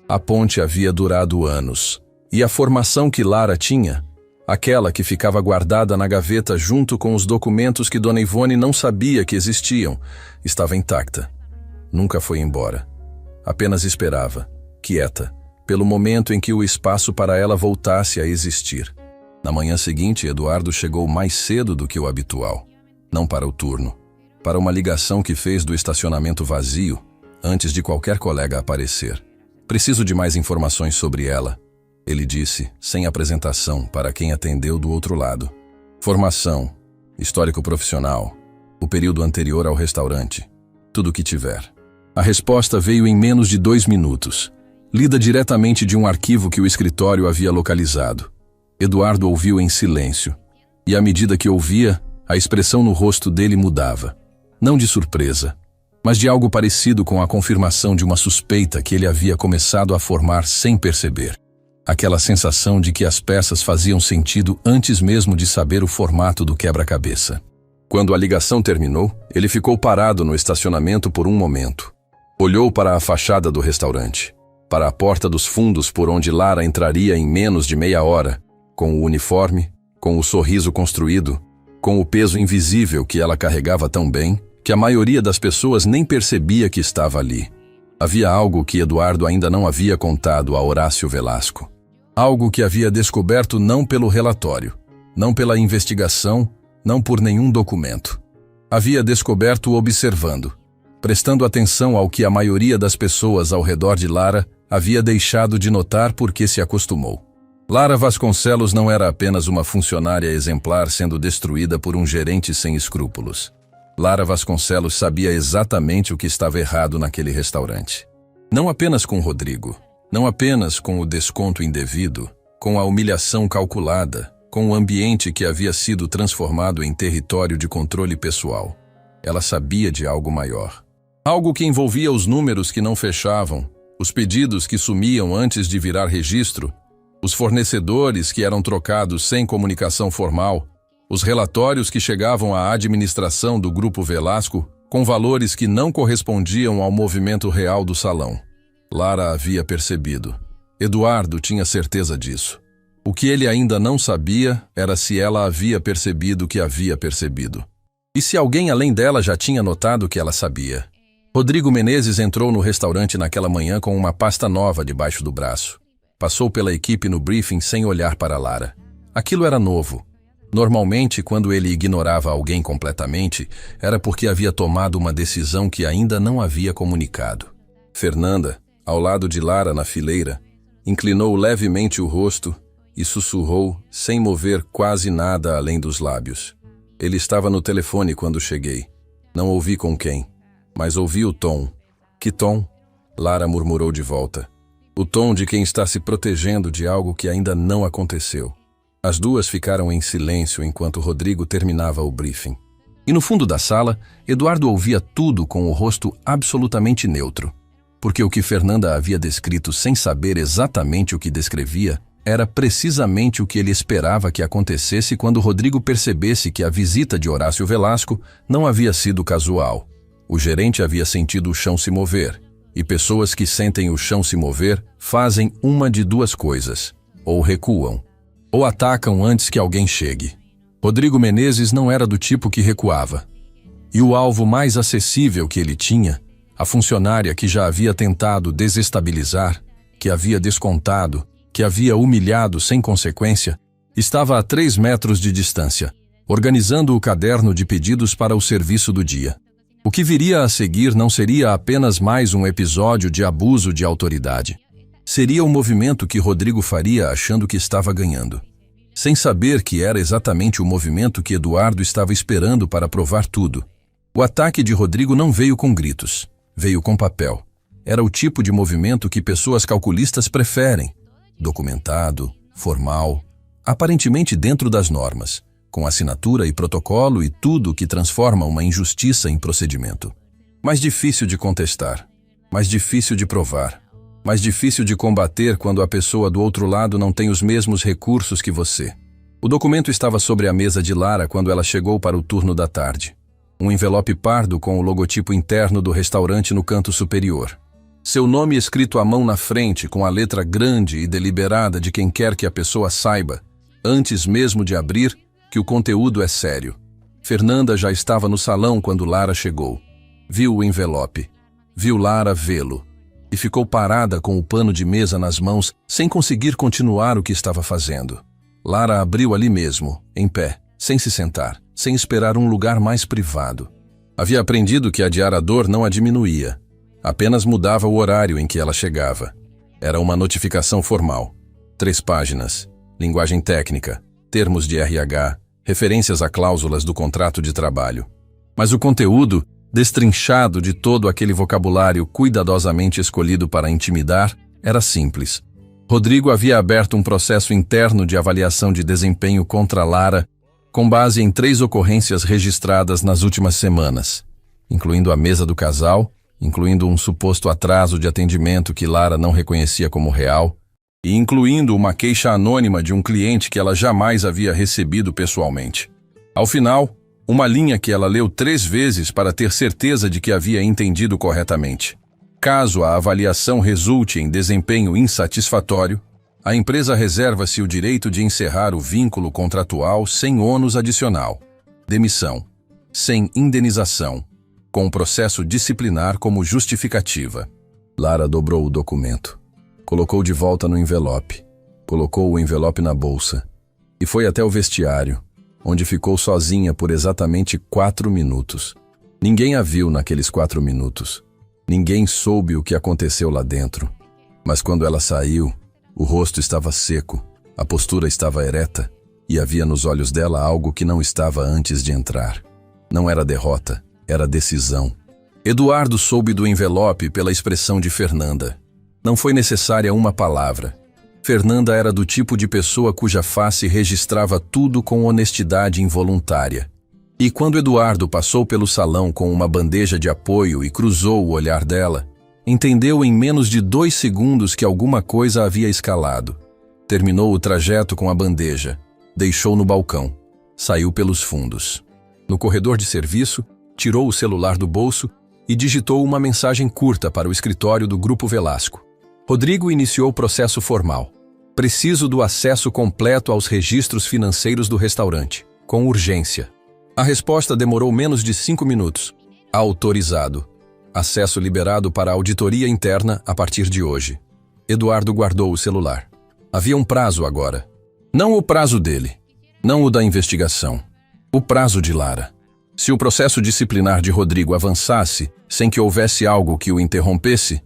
A ponte havia durado anos, e a formação que Lara tinha, aquela que ficava guardada na gaveta junto com os documentos que Dona Ivone não sabia que existiam, estava intacta. Nunca foi embora. Apenas esperava, quieta, pelo momento em que o espaço para ela voltasse a existir. Na manhã seguinte, Eduardo chegou mais cedo do que o habitual. Não para o turno. Para uma ligação que fez do estacionamento vazio, antes de qualquer colega aparecer. Preciso de mais informações sobre ela, ele disse, sem apresentação, para quem atendeu do outro lado. Formação, histórico profissional, o período anterior ao restaurante, tudo o que tiver. A resposta veio em menos de 2 minutos, lida diretamente de um arquivo que o escritório havia localizado. Eduardo ouviu em silêncio, e à medida que ouvia, a expressão no rosto dele mudava. Não de surpresa, mas de algo parecido com a confirmação de uma suspeita que ele havia começado a formar sem perceber. Aquela sensação de que as peças faziam sentido antes mesmo de saber o formato do quebra-cabeça. Quando a ligação terminou, ele ficou parado no estacionamento por um momento. Olhou para a fachada do restaurante, para a porta dos fundos por onde Lara entraria em menos de meia hora, com o uniforme, com o sorriso construído, com o peso invisível que ela carregava tão bem, que a maioria das pessoas nem percebia que estava ali. Havia algo que Eduardo ainda não havia contado a Horácio Velasco. Algo que havia descoberto não pelo relatório, não pela investigação, não por nenhum documento. Havia descoberto observando, prestando atenção ao que a maioria das pessoas ao redor de Lara havia deixado de notar porque se acostumou. Lara Vasconcelos não era apenas uma funcionária exemplar sendo destruída por um gerente sem escrúpulos. Lara Vasconcelos sabia exatamente o que estava errado naquele restaurante. Não apenas com Rodrigo, não apenas com o desconto indevido, com a humilhação calculada, com o ambiente que havia sido transformado em território de controle pessoal. Ela sabia de algo maior. Algo que envolvia os números que não fechavam, os pedidos que sumiam antes de virar registro, os fornecedores que eram trocados sem comunicação formal, os relatórios que chegavam à administração do Grupo Velasco com valores que não correspondiam ao movimento real do salão. Lara havia percebido. Eduardo tinha certeza disso. O que ele ainda não sabia era se ela havia percebido o que havia percebido. E se alguém além dela já tinha notado o que ela sabia. Rodrigo Menezes entrou no restaurante naquela manhã com uma pasta nova debaixo do braço. Passou pela equipe no briefing sem olhar para Lara. Aquilo era novo. Normalmente, quando ele ignorava alguém completamente, era porque havia tomado uma decisão que ainda não havia comunicado. Fernanda, ao lado de Lara na fileira, Inclinou levemente o rosto e sussurrou, sem mover quase nada além dos lábios. Ele estava no telefone quando cheguei. Não ouvi com quem, mas ouvi o tom. Que tom? Lara murmurou de volta. O tom de quem está se protegendo de algo que ainda não aconteceu. As duas ficaram em silêncio enquanto Rodrigo terminava o briefing. E no fundo da sala, Eduardo ouvia tudo com o rosto absolutamente neutro. Porque o que Fernanda havia descrito sem saber exatamente o que descrevia era precisamente o que ele esperava que acontecesse quando Rodrigo percebesse que a visita de Horácio Velasco não havia sido casual. O gerente havia sentido o chão se mover, e pessoas que sentem o chão se mover fazem uma de duas coisas: ou recuam, ou atacam antes que alguém chegue. Rodrigo Menezes não era do tipo que recuava. E o alvo mais acessível que ele tinha, a funcionária que já havia tentado desestabilizar, que havia descontado, que havia humilhado sem consequência, estava a 3 metros de distância, organizando o caderno de pedidos para o serviço do dia. O que viria a seguir não seria apenas mais um episódio de abuso de autoridade. Seria o movimento que Rodrigo faria achando que estava ganhando, sem saber que era exatamente o movimento que Eduardo estava esperando para provar tudo. O ataque de Rodrigo não veio com gritos, veio com papel. Era o tipo de movimento que pessoas calculistas preferem. Documentado, formal, aparentemente dentro das normas, com assinatura e protocolo e tudo que transforma uma injustiça em procedimento. Mais difícil de contestar, mais difícil de provar, mais difícil de combater quando a pessoa do outro lado não tem os mesmos recursos que você. O documento estava sobre a mesa de Lara quando ela chegou para o turno da tarde. Um envelope pardo com o logotipo interno do restaurante no canto superior. Seu nome escrito à mão na frente com a letra grande e deliberada de quem quer que a pessoa saiba, antes mesmo de abrir, que o conteúdo é sério. Fernanda já estava no salão quando Lara chegou. Viu o envelope. Viu Lara vê-lo. E ficou parada com o pano de mesa nas mãos, sem conseguir continuar o que estava fazendo. Lara abriu ali mesmo, em pé, sem se sentar, sem esperar um lugar mais privado. Havia aprendido que adiar a dor não a diminuía. Apenas mudava o horário em que ela chegava. Era uma notificação formal. 3 páginas, linguagem técnica, termos de RH, referências a cláusulas do contrato de trabalho. Mas o conteúdo, destrinchado de todo aquele vocabulário cuidadosamente escolhido para intimidar, era simples. Rodrigo havia aberto um processo interno de avaliação de desempenho contra Lara, com base em 3 ocorrências registradas nas últimas semanas, incluindo a mesa do casal, incluindo um suposto atraso de atendimento que Lara não reconhecia como real, e incluindo uma queixa anônima de um cliente que ela jamais havia recebido pessoalmente. Ao final, uma linha que ela leu 3 vezes para ter certeza de que havia entendido corretamente. Caso a avaliação resulte em desempenho insatisfatório, a empresa reserva-se o direito de encerrar o vínculo contratual sem ônus adicional, demissão, sem indenização, com o processo disciplinar como justificativa. Lara dobrou o documento, colocou de volta no envelope, colocou o envelope na bolsa e foi até o vestiário, onde ficou sozinha por exatamente 4 minutos. Ninguém a viu naqueles 4 minutos. Ninguém soube o que aconteceu lá dentro. Mas quando ela saiu, o rosto estava seco, a postura estava ereta e havia nos olhos dela algo que não estava antes de entrar. Não era derrota, era decisão. Eduardo soube do envelope pela expressão de Fernanda. Não foi necessária uma palavra. Fernanda era do tipo de pessoa cuja face registrava tudo com honestidade involuntária. E quando Eduardo passou pelo salão com uma bandeja de apoio e cruzou o olhar dela, entendeu em menos de 2 segundos que alguma coisa havia escalado. Terminou o trajeto com a bandeja, deixou no balcão, saiu pelos fundos. No corredor de serviço, tirou o celular do bolso e digitou uma mensagem curta para o escritório do Grupo Velasco. Rodrigo iniciou o processo formal. Preciso do acesso completo aos registros financeiros do restaurante, com urgência. A resposta demorou menos de 5 minutos. Autorizado. Acesso liberado para a auditoria interna a partir de hoje. Eduardo guardou o celular. Havia um prazo agora. Não o prazo dele. Não o da investigação. O prazo de Lara. Se o processo disciplinar de Rodrigo avançasse, sem que houvesse algo que o interrompesse,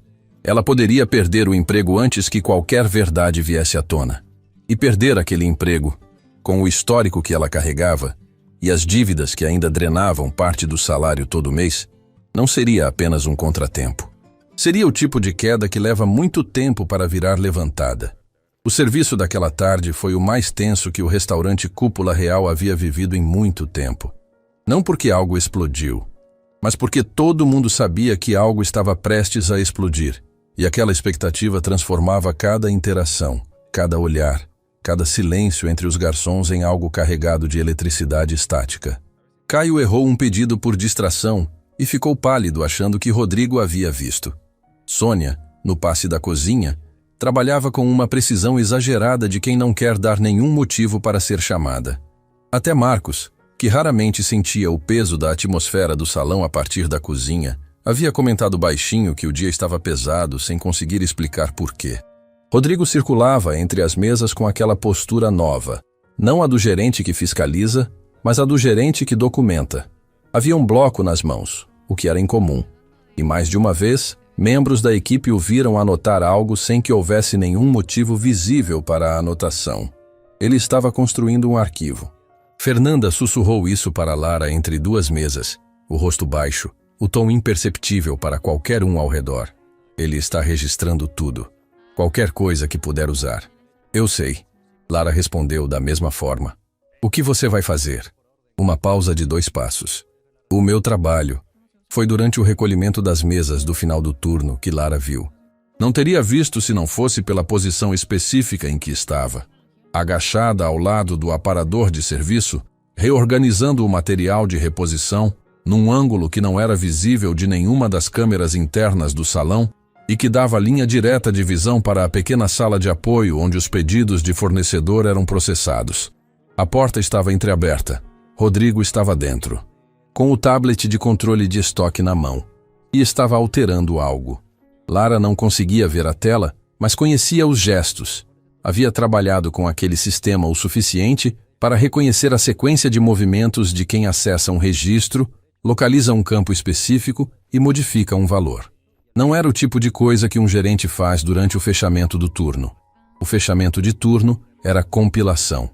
Ela poderia perder o emprego antes que qualquer verdade viesse à tona. E perder aquele emprego, com o histórico que ela carregava e as dívidas que ainda drenavam parte do salário todo mês, não seria apenas um contratempo. Seria o tipo de queda que leva muito tempo para virar levantada. O serviço daquela tarde foi o mais tenso que o restaurante Cúpula Real havia vivido em muito tempo. Não porque algo explodiu, mas porque todo mundo sabia que algo estava prestes a explodir, e aquela expectativa transformava cada interação, cada olhar, cada silêncio entre os garçons em algo carregado de eletricidade estática. Caio errou um pedido por distração e ficou pálido achando que Rodrigo havia visto. Sônia, no passe da cozinha, trabalhava com uma precisão exagerada de quem não quer dar nenhum motivo para ser chamada. Até Marcos, que raramente sentia o peso da atmosfera do salão a partir da cozinha, havia comentado baixinho que o dia estava pesado sem conseguir explicar por quê. Rodrigo circulava entre as mesas com aquela postura nova, não a do gerente que fiscaliza, mas a do gerente que documenta. Havia um bloco nas mãos, o que era incomum, e mais de uma vez, membros da equipe o viram anotar algo sem que houvesse nenhum motivo visível para a anotação. Ele estava construindo um arquivo. Fernanda sussurrou isso para Lara entre duas mesas, o rosto baixo, o tom imperceptível para qualquer um ao redor. Ele está registrando tudo, qualquer coisa que puder usar. Eu sei. Lara respondeu da mesma forma. O que você vai fazer? Uma pausa de 2 passos. O meu trabalho. Foi durante o recolhimento das mesas do final do turno que Lara viu. Não teria visto se não fosse pela posição específica em que estava. Agachada ao lado do aparador de serviço, reorganizando o material de reposição, num ângulo que não era visível de nenhuma das câmeras internas do salão e que dava linha direta de visão para a pequena sala de apoio onde os pedidos de fornecedor eram processados. A porta estava entreaberta. Rodrigo estava dentro, com o tablet de controle de estoque na mão, e estava alterando algo. Lara não conseguia ver a tela, mas conhecia os gestos. Havia trabalhado com aquele sistema o suficiente para reconhecer a sequência de movimentos de quem acessa um registro, localiza um campo específico e modifica um valor. Não era o tipo de coisa que um gerente faz durante o fechamento do turno. O fechamento de turno era compilação.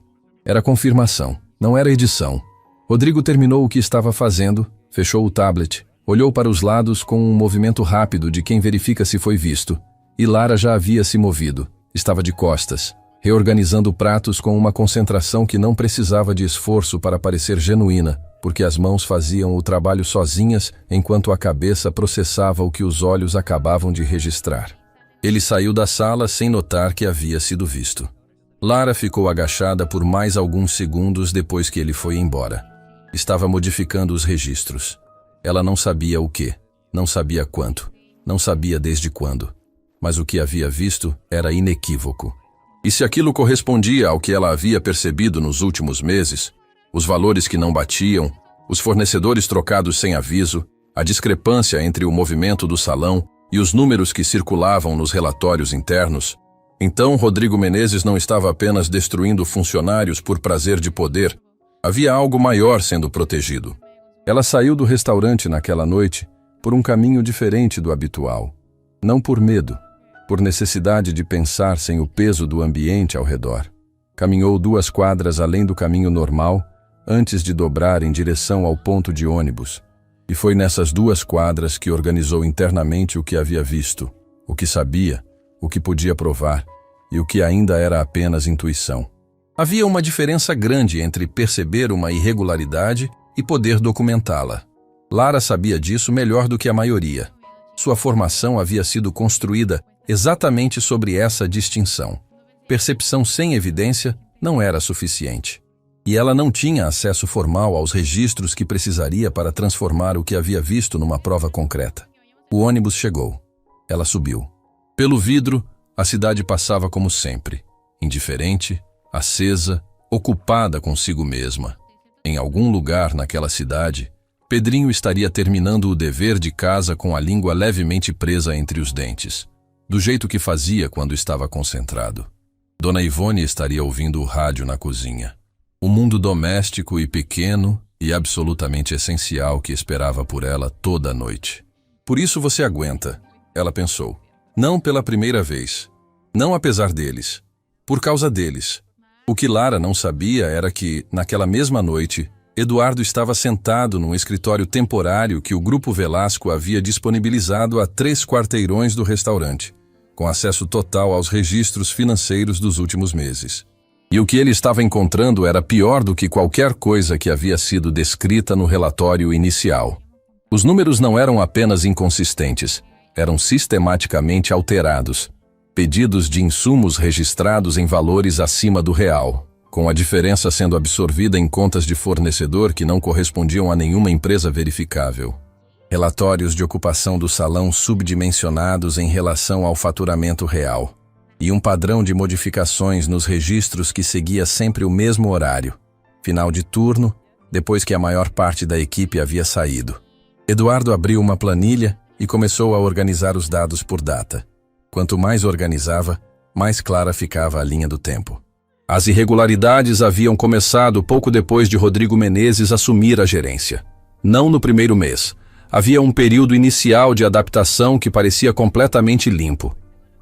Era confirmação, não era edição. Rodrigo terminou o que estava fazendo, fechou o tablet, olhou para os lados com um movimento rápido de quem verifica se foi visto, e Lara já havia se movido, estava de costas, reorganizando pratos com uma concentração que não precisava de esforço para parecer genuína, porque as mãos faziam o trabalho sozinhas enquanto a cabeça processava o que os olhos acabavam de registrar. Ele saiu da sala sem notar que havia sido visto. Lara ficou agachada por mais alguns segundos depois que ele foi embora. Estava modificando os registros. Ela não sabia o que, não sabia quanto, não sabia desde quando. Mas o que havia visto era inequívoco. E se aquilo correspondia ao que ela havia percebido nos últimos meses, os valores que não batiam, os fornecedores trocados sem aviso, a discrepância entre o movimento do salão e os números que circulavam nos relatórios internos, então Rodrigo Menezes não estava apenas destruindo funcionários por prazer de poder, havia algo maior sendo protegido. Ela saiu do restaurante naquela noite por um caminho diferente do habitual. Não por medo, por necessidade de pensar sem o peso do ambiente ao redor. Caminhou 2 quadras além do caminho normal, antes de dobrar em direção ao ponto de ônibus. E foi nessas 2 quadras que organizou internamente o que havia visto, o que sabia, o que podia provar e o que ainda era apenas intuição. Havia uma diferença grande entre perceber uma irregularidade e poder documentá-la. Lara sabia disso melhor do que a maioria. Sua formação havia sido construída exatamente sobre essa distinção. Percepção sem evidência não era suficiente. E ela não tinha acesso formal aos registros que precisaria para transformar o que havia visto numa prova concreta. O ônibus chegou. Ela subiu. Pelo vidro, a cidade passava como sempre, indiferente, acesa, ocupada consigo mesma. Em algum lugar naquela cidade, Pedrinho estaria terminando o dever de casa com a língua levemente presa entre os dentes, do jeito que fazia quando estava concentrado. Dona Ivone estaria ouvindo o rádio na cozinha. O mundo doméstico e pequeno e absolutamente essencial que esperava por ela toda a noite. Por isso você aguenta, ela pensou. Não pela primeira vez. Não apesar deles. Por causa deles. O que Lara não sabia era que, naquela mesma noite, Eduardo estava sentado num escritório temporário que o Grupo Velasco havia disponibilizado a 3 quarteirões do restaurante, com acesso total aos registros financeiros dos últimos meses. E o que ele estava encontrando era pior do que qualquer coisa que havia sido descrita no relatório inicial. Os números não eram apenas inconsistentes, eram sistematicamente alterados. Pedidos de insumos registrados em valores acima do real, com a diferença sendo absorvida em contas de fornecedor que não correspondiam a nenhuma empresa verificável. Relatórios de ocupação do salão subdimensionados em relação ao faturamento real. E um padrão de modificações nos registros que seguia sempre o mesmo horário. Final de turno, depois que a maior parte da equipe havia saído. Eduardo abriu uma planilha e começou a organizar os dados por data. Quanto mais organizava, mais clara ficava a linha do tempo. As irregularidades haviam começado pouco depois de Rodrigo Menezes assumir a gerência. Não no primeiro mês. Havia um período inicial de adaptação que parecia completamente limpo.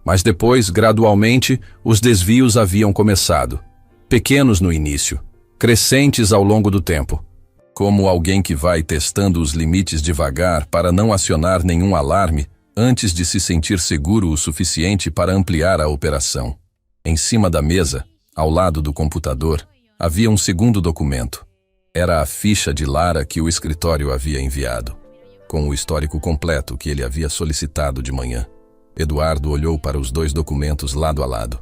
Mas depois, gradualmente, os desvios haviam começado. Pequenos no início, crescentes ao longo do tempo. Como alguém que vai testando os limites devagar para não acionar nenhum alarme antes de se sentir seguro o suficiente para ampliar a operação. Em cima da mesa, ao lado do computador, havia um segundo documento. Era a ficha de Lara que o escritório havia enviado, com o histórico completo que ele havia solicitado de manhã. Eduardo olhou para os 2 documentos lado a lado.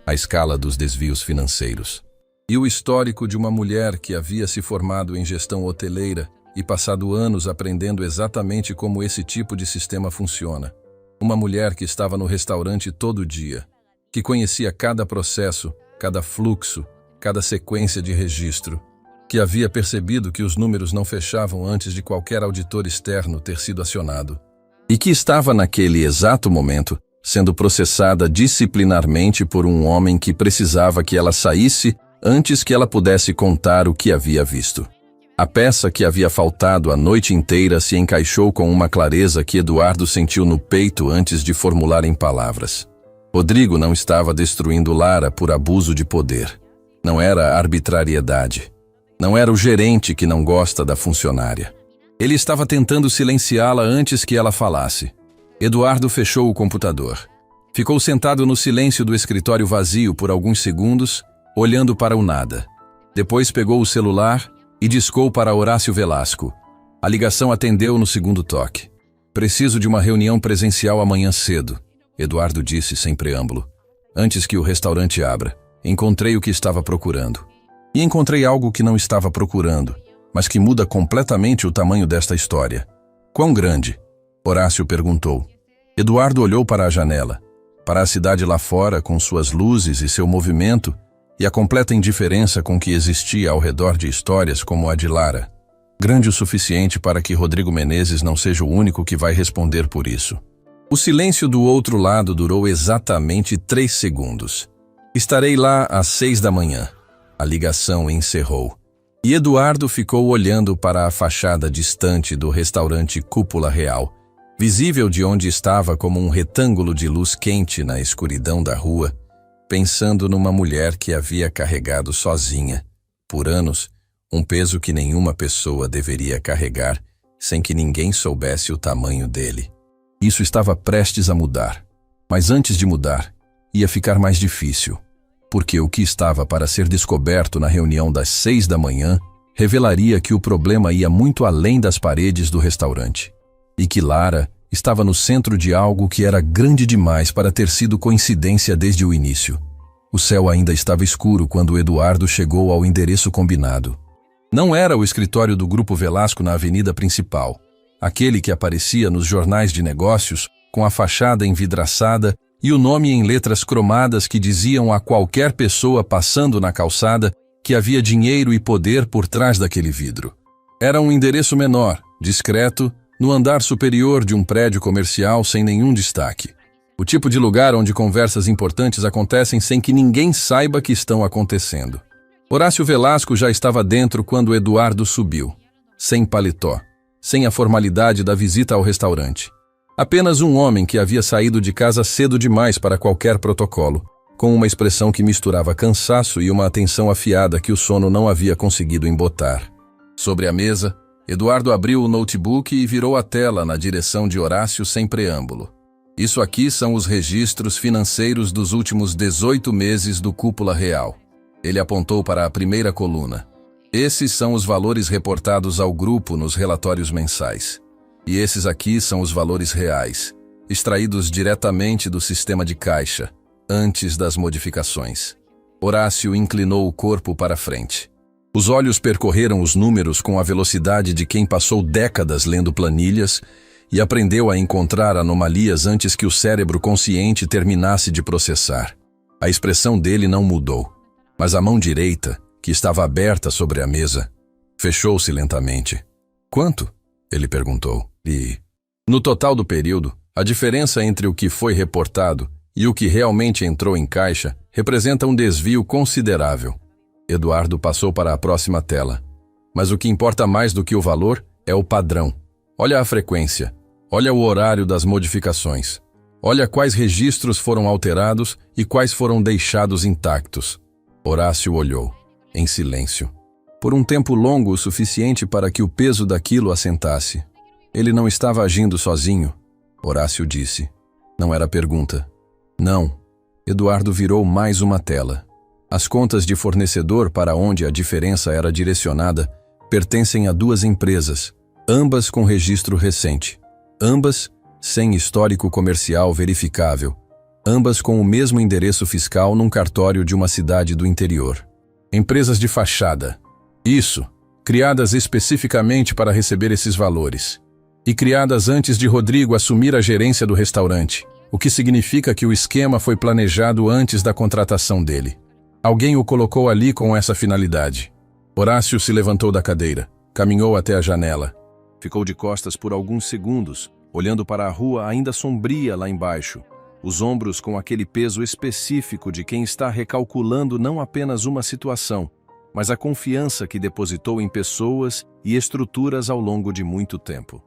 A escala dos desvios financeiros. E o histórico de uma mulher que havia se formado em gestão hoteleira e passado anos aprendendo exatamente como esse tipo de sistema funciona. Uma mulher que estava no restaurante todo dia, que conhecia cada processo, cada fluxo, cada sequência de registro, que havia percebido que os números não fechavam antes de qualquer auditor externo ter sido acionado. E que estava naquele exato momento sendo processada disciplinarmente por um homem que precisava que ela saísse antes que ela pudesse contar o que havia visto. A peça que havia faltado a noite inteira se encaixou com uma clareza que Eduardo sentiu no peito antes de formular em palavras. Rodrigo não estava destruindo Lara por abuso de poder. Não era arbitrariedade. Não era o gerente que não gosta da funcionária. Ele estava tentando silenciá-la antes que ela falasse. Eduardo fechou o computador. Ficou sentado no silêncio do escritório vazio por alguns segundos, olhando para o nada. Depois pegou o celular e discou para Horácio Velasco. A ligação atendeu no segundo toque. Preciso de uma reunião presencial amanhã cedo, Eduardo disse sem preâmbulo. Antes que o restaurante abra, encontrei o que estava procurando. E encontrei algo que não estava procurando, mas que muda completamente o tamanho desta história. Quão grande? Horácio perguntou. Eduardo olhou para a janela, para a cidade lá fora com suas luzes e seu movimento e a completa indiferença com que existia ao redor de histórias como a de Lara. Grande o suficiente para que Rodrigo Menezes não seja o único que vai responder por isso. O silêncio do outro lado durou exatamente 3 segundos. Estarei lá às 6 da manhã. A ligação encerrou. E Eduardo ficou olhando para a fachada distante do restaurante Cúpula Real, visível de onde estava como um retângulo de luz quente na escuridão da rua, pensando numa mulher que havia carregado sozinha, por anos, um peso que nenhuma pessoa deveria carregar sem que ninguém soubesse o tamanho dele. Isso estava prestes a mudar, mas antes de mudar, ia ficar mais difícil. Porque o que estava para ser descoberto na reunião das 6 da manhã revelaria que o problema ia muito além das paredes do restaurante. E que Lara estava no centro de algo que era grande demais para ter sido coincidência desde o início. O céu ainda estava escuro quando Eduardo chegou ao endereço combinado. Não era o escritório do Grupo Velasco na avenida principal, aquele que aparecia nos jornais de negócios com a fachada envidraçada e o nome em letras cromadas que diziam a qualquer pessoa passando na calçada que havia dinheiro e poder por trás daquele vidro. Era um endereço menor, discreto, no andar superior de um prédio comercial sem nenhum destaque. O tipo de lugar onde conversas importantes acontecem sem que ninguém saiba que estão acontecendo. Horácio Velasco já estava dentro quando Eduardo subiu, sem paletó, sem a formalidade da visita ao restaurante. Apenas um homem que havia saído de casa cedo demais para qualquer protocolo, com uma expressão que misturava cansaço e uma atenção afiada que o sono não havia conseguido embotar. Sobre a mesa, Eduardo abriu o notebook e virou a tela na direção de Horácio sem preâmbulo. Isso aqui são os registros financeiros dos últimos 18 meses do Cúpula Real. Ele apontou para a primeira coluna. Esses são os valores reportados ao grupo nos relatórios mensais. E esses aqui são os valores reais, extraídos diretamente do sistema de caixa, antes das modificações. Horácio inclinou o corpo para frente. Os olhos percorreram os números com a velocidade de quem passou décadas lendo planilhas e aprendeu a encontrar anomalias antes que o cérebro consciente terminasse de processar. A expressão dele não mudou, mas a mão direita, que estava aberta sobre a mesa, fechou-se lentamente. Quanto? Ele perguntou. E, no total do período, a diferença entre o que foi reportado e o que realmente entrou em caixa representa um desvio considerável. Eduardo passou para a próxima tela. Mas o que importa mais do que o valor é o padrão. Olha a frequência. Olha o horário das modificações. Olha quais registros foram alterados e quais foram deixados intactos. Horácio olhou, em silêncio. Por um tempo longo o suficiente para que o peso daquilo assentasse. Ele não estava agindo sozinho, Horácio disse. Não era pergunta. Não. Eduardo virou mais uma tela. As contas de fornecedor para onde a diferença era direcionada pertencem a duas empresas, ambas com registro recente. Ambas sem histórico comercial verificável. Ambas com o mesmo endereço fiscal num cartório de uma cidade do interior. Empresas de fachada. Isso, criadas especificamente para receber esses valores. E criadas antes de Rodrigo assumir a gerência do restaurante, o que significa que o esquema foi planejado antes da contratação dele. Alguém o colocou ali com essa finalidade. Horácio se levantou da cadeira, caminhou até a janela. Ficou de costas por alguns segundos, olhando para a rua ainda sombria lá embaixo, os ombros com aquele peso específico de quem está recalculando não apenas uma situação, mas a confiança que depositou em pessoas e estruturas ao longo de muito tempo.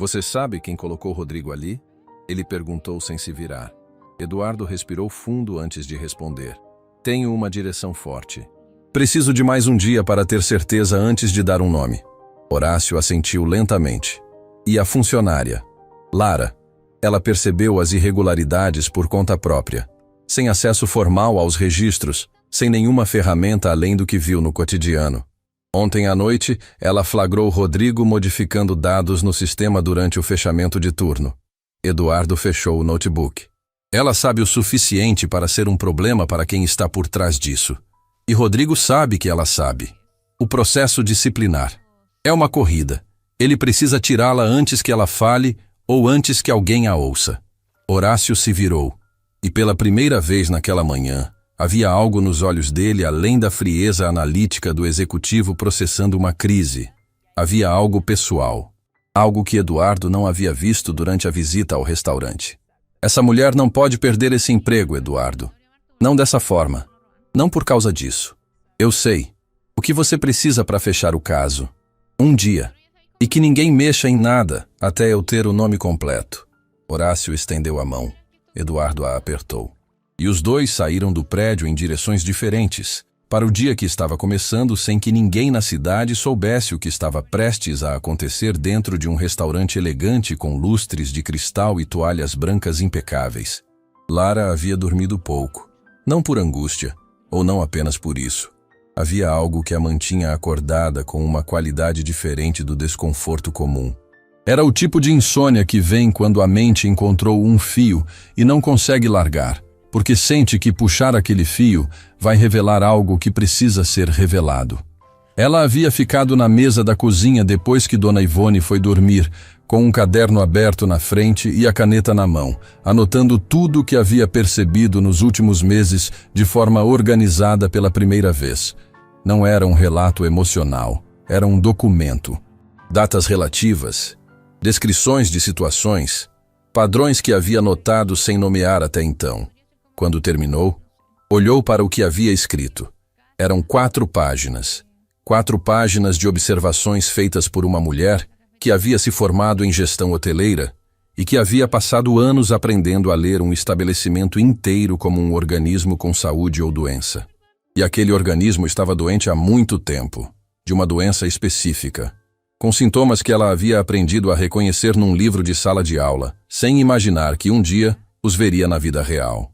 Você sabe quem colocou Rodrigo ali? Ele perguntou sem se virar. Eduardo respirou fundo antes de responder. Tenho uma direção forte. Preciso de mais um dia para ter certeza antes de dar um nome. Horácio assentiu lentamente. E a funcionária? Lara. Ela percebeu as irregularidades por conta própria, sem acesso formal aos registros, sem nenhuma ferramenta além do que viu no cotidiano. Ontem à noite, ela flagrou Rodrigo modificando dados no sistema durante o fechamento de turno. Eduardo fechou o notebook. Ela sabe o suficiente para ser um problema para quem está por trás disso. E Rodrigo sabe que ela sabe. O processo disciplinar. É uma corrida. Ele precisa tirá-la antes que ela fale ou antes que alguém a ouça. Horácio se virou. E pela primeira vez naquela manhã, havia algo nos olhos dele além da frieza analítica do executivo processando uma crise. Havia algo pessoal. Algo que Eduardo não havia visto durante a visita ao restaurante. Essa mulher não pode perder esse emprego, Eduardo. Não dessa forma. Não por causa disso. Eu sei. O que você precisa para fechar o caso? Um dia. E que ninguém mexa em nada até eu ter o nome completo. Horácio estendeu a mão. Eduardo a apertou. E os dois saíram do prédio em direções diferentes, para o dia que estava começando sem que ninguém na cidade soubesse o que estava prestes a acontecer dentro de um restaurante elegante com lustres de cristal e toalhas brancas impecáveis. Lara havia dormido pouco, não por angústia, ou não apenas por isso. Havia algo que a mantinha acordada com uma qualidade diferente do desconforto comum. Era o tipo de insônia que vem quando a mente encontrou um fio e não consegue largar, porque sente que puxar aquele fio vai revelar algo que precisa ser revelado. Ela havia ficado na mesa da cozinha depois que Dona Ivone foi dormir, com um caderno aberto na frente e a caneta na mão, anotando tudo o que havia percebido nos últimos meses de forma organizada pela primeira vez. Não era um relato emocional, era um documento. Datas relativas, descrições de situações, padrões que havia notado sem nomear até então. Quando terminou, olhou para o que havia escrito. Eram 4 páginas. 4 páginas de observações feitas por uma mulher que havia se formado em gestão hoteleira e que havia passado anos aprendendo a ler um estabelecimento inteiro como um organismo com saúde ou doença. E aquele organismo estava doente há muito tempo, de uma doença específica, com sintomas que ela havia aprendido a reconhecer num livro de sala de aula, sem imaginar que um dia os veria na vida real.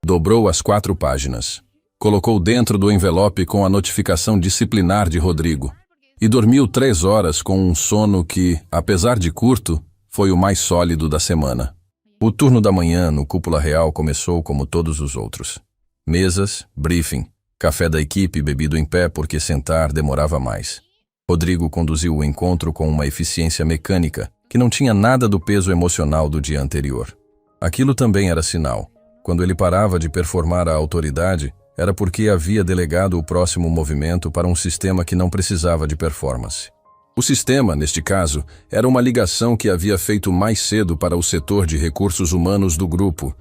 Dobrou as 4 páginas, colocou dentro do envelope com a notificação disciplinar de Rodrigo e dormiu 3 horas com um sono que, apesar de curto, foi o mais sólido da semana. O turno da manhã no Cúpula Real começou como todos os outros. Mesas, briefing, café da equipe bebido em pé porque sentar demorava mais. Rodrigo conduziu o encontro com uma eficiência mecânica que não tinha nada do peso emocional do dia anterior. Aquilo também era sinal. Quando ele parava de performar a autoridade, era porque havia delegado o próximo movimento para um sistema que não precisava de performance. O sistema, neste caso, era uma ligação que havia feito mais cedo para o setor de recursos humanos do grupo.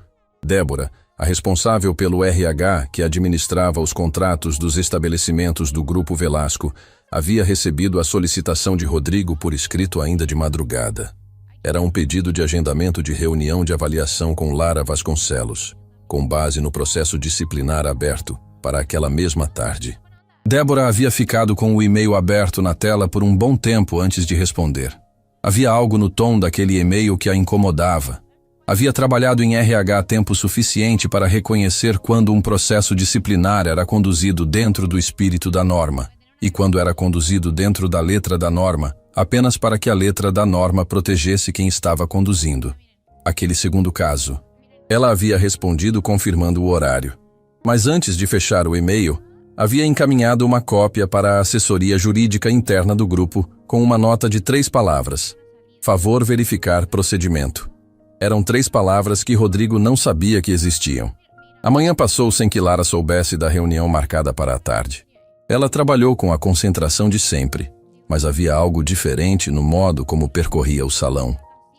Débora, a responsável pelo RH que administrava os contratos dos estabelecimentos do Grupo Velasco, havia recebido a solicitação de Rodrigo por escrito ainda de madrugada. Era um pedido de agendamento de reunião de avaliação com Lara Vasconcelos, com base no processo disciplinar aberto para aquela mesma tarde. Débora havia ficado com o e-mail aberto na tela por um bom tempo antes de responder. Havia algo no tom daquele e-mail que a incomodava. Havia trabalhado em RH tempo suficiente para reconhecer quando um processo disciplinar era conduzido dentro do espírito da norma, e quando era conduzido dentro da letra da norma, apenas para que a letra da norma protegesse quem estava conduzindo. Aquele segundo caso. Ela havia respondido confirmando o horário. Mas antes de fechar o e-mail, havia encaminhado uma cópia para a assessoria jurídica interna do grupo com uma nota de 3 palavras. Favor verificar procedimento. Eram 3 palavras que Rodrigo não sabia que existiam. A manhã passou sem que Lara soubesse da reunião marcada para a tarde. Ela trabalhou com a concentração de sempre, mas havia algo diferente no modo como percorria o salão.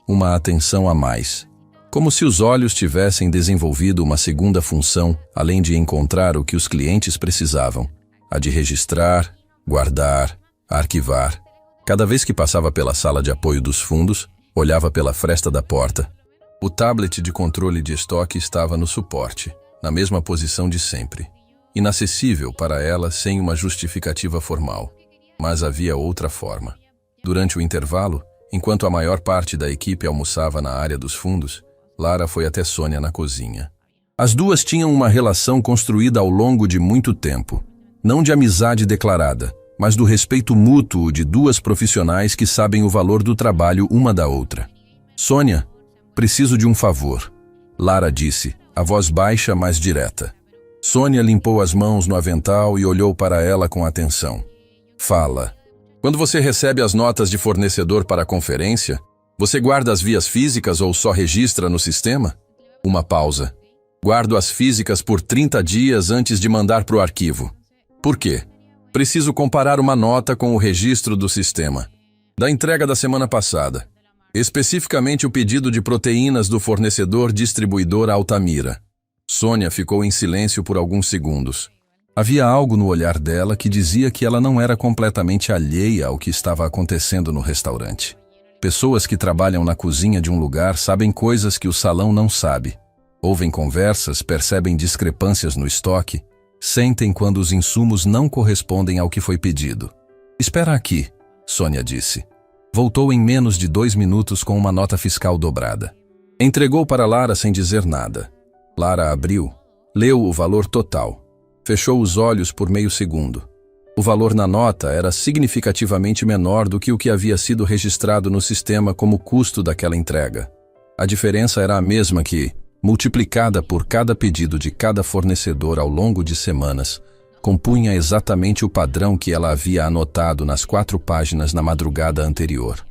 Uma atenção a mais. Como se os olhos tivessem desenvolvido uma segunda função, além de encontrar o que os clientes precisavam, a de registrar, guardar, arquivar. Cada vez que passava pela sala de apoio dos fundos, olhava pela fresta da porta. O tablet de controle de estoque estava no suporte, na mesma posição de sempre. Inacessível para ela sem uma justificativa formal. Mas havia outra forma. Durante o intervalo, enquanto a maior parte da equipe almoçava na área dos fundos, Lara foi até Sônia na cozinha. As duas tinham uma relação construída ao longo de muito tempo, não de amizade declarada, mas do respeito mútuo de 2 profissionais que sabem o valor do trabalho uma da outra. Sônia, preciso de um favor, Lara disse, a voz baixa, mas direta. Sônia limpou as mãos no avental e olhou para ela com atenção. Fala. Quando você recebe as notas de fornecedor para a conferência, você guarda as vias físicas ou só registra no sistema? Uma pausa. Guardo as físicas por 30 dias antes de mandar para o arquivo. Por quê? Preciso comparar uma nota com o registro do sistema. Da entrega da semana passada. Especificamente o pedido de proteínas do fornecedor distribuidor Altamira. Sônia ficou em silêncio por alguns segundos. Havia algo no olhar dela que dizia que ela não era completamente alheia ao que estava acontecendo no restaurante. Pessoas que trabalham na cozinha de um lugar sabem coisas que o salão não sabe. Ouvem conversas, percebem discrepâncias no estoque, sentem quando os insumos não correspondem ao que foi pedido. Espera aqui, Sônia disse. Voltou em menos de 2 minutos com uma nota fiscal dobrada. Entregou para Lara sem dizer nada. Lara abriu, leu o valor total. Fechou os olhos por meio segundo. O valor na nota era significativamente menor do que o que havia sido registrado no sistema como custo daquela entrega. A diferença era a mesma que, multiplicada por cada pedido de cada fornecedor ao longo de semanas, compunha exatamente o padrão que ela havia anotado nas 4 páginas na madrugada anterior.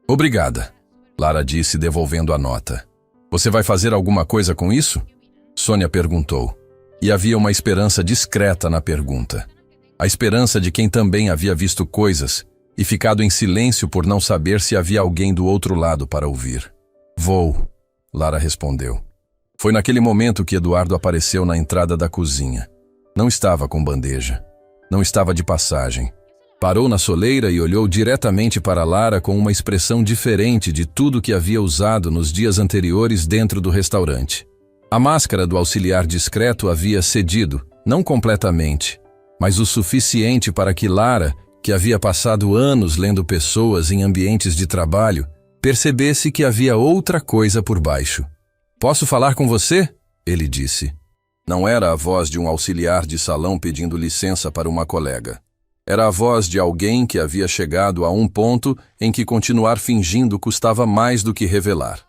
Obrigada, Lara disse devolvendo a nota. Você vai fazer alguma coisa com isso? Sônia perguntou. E havia uma esperança discreta na pergunta. A esperança de quem também havia visto coisas e ficado em silêncio por não saber se havia alguém do outro lado para ouvir. Vou, Lara respondeu. Foi naquele momento que Eduardo apareceu na entrada da cozinha. Não estava com bandeja. Não estava de passagem. Parou na soleira e olhou diretamente para Lara com uma expressão diferente de tudo que havia usado nos dias anteriores dentro do restaurante. A máscara do auxiliar discreto havia cedido, não completamente, mas o suficiente para que Lara, que havia passado anos lendo pessoas em ambientes de trabalho, percebesse que havia outra coisa por baixo. "Posso falar com você?" ele disse. Não era a voz de um auxiliar de salão pedindo licença para uma colega. Era a voz de alguém que havia chegado a um ponto em que continuar fingindo custava mais do que revelar.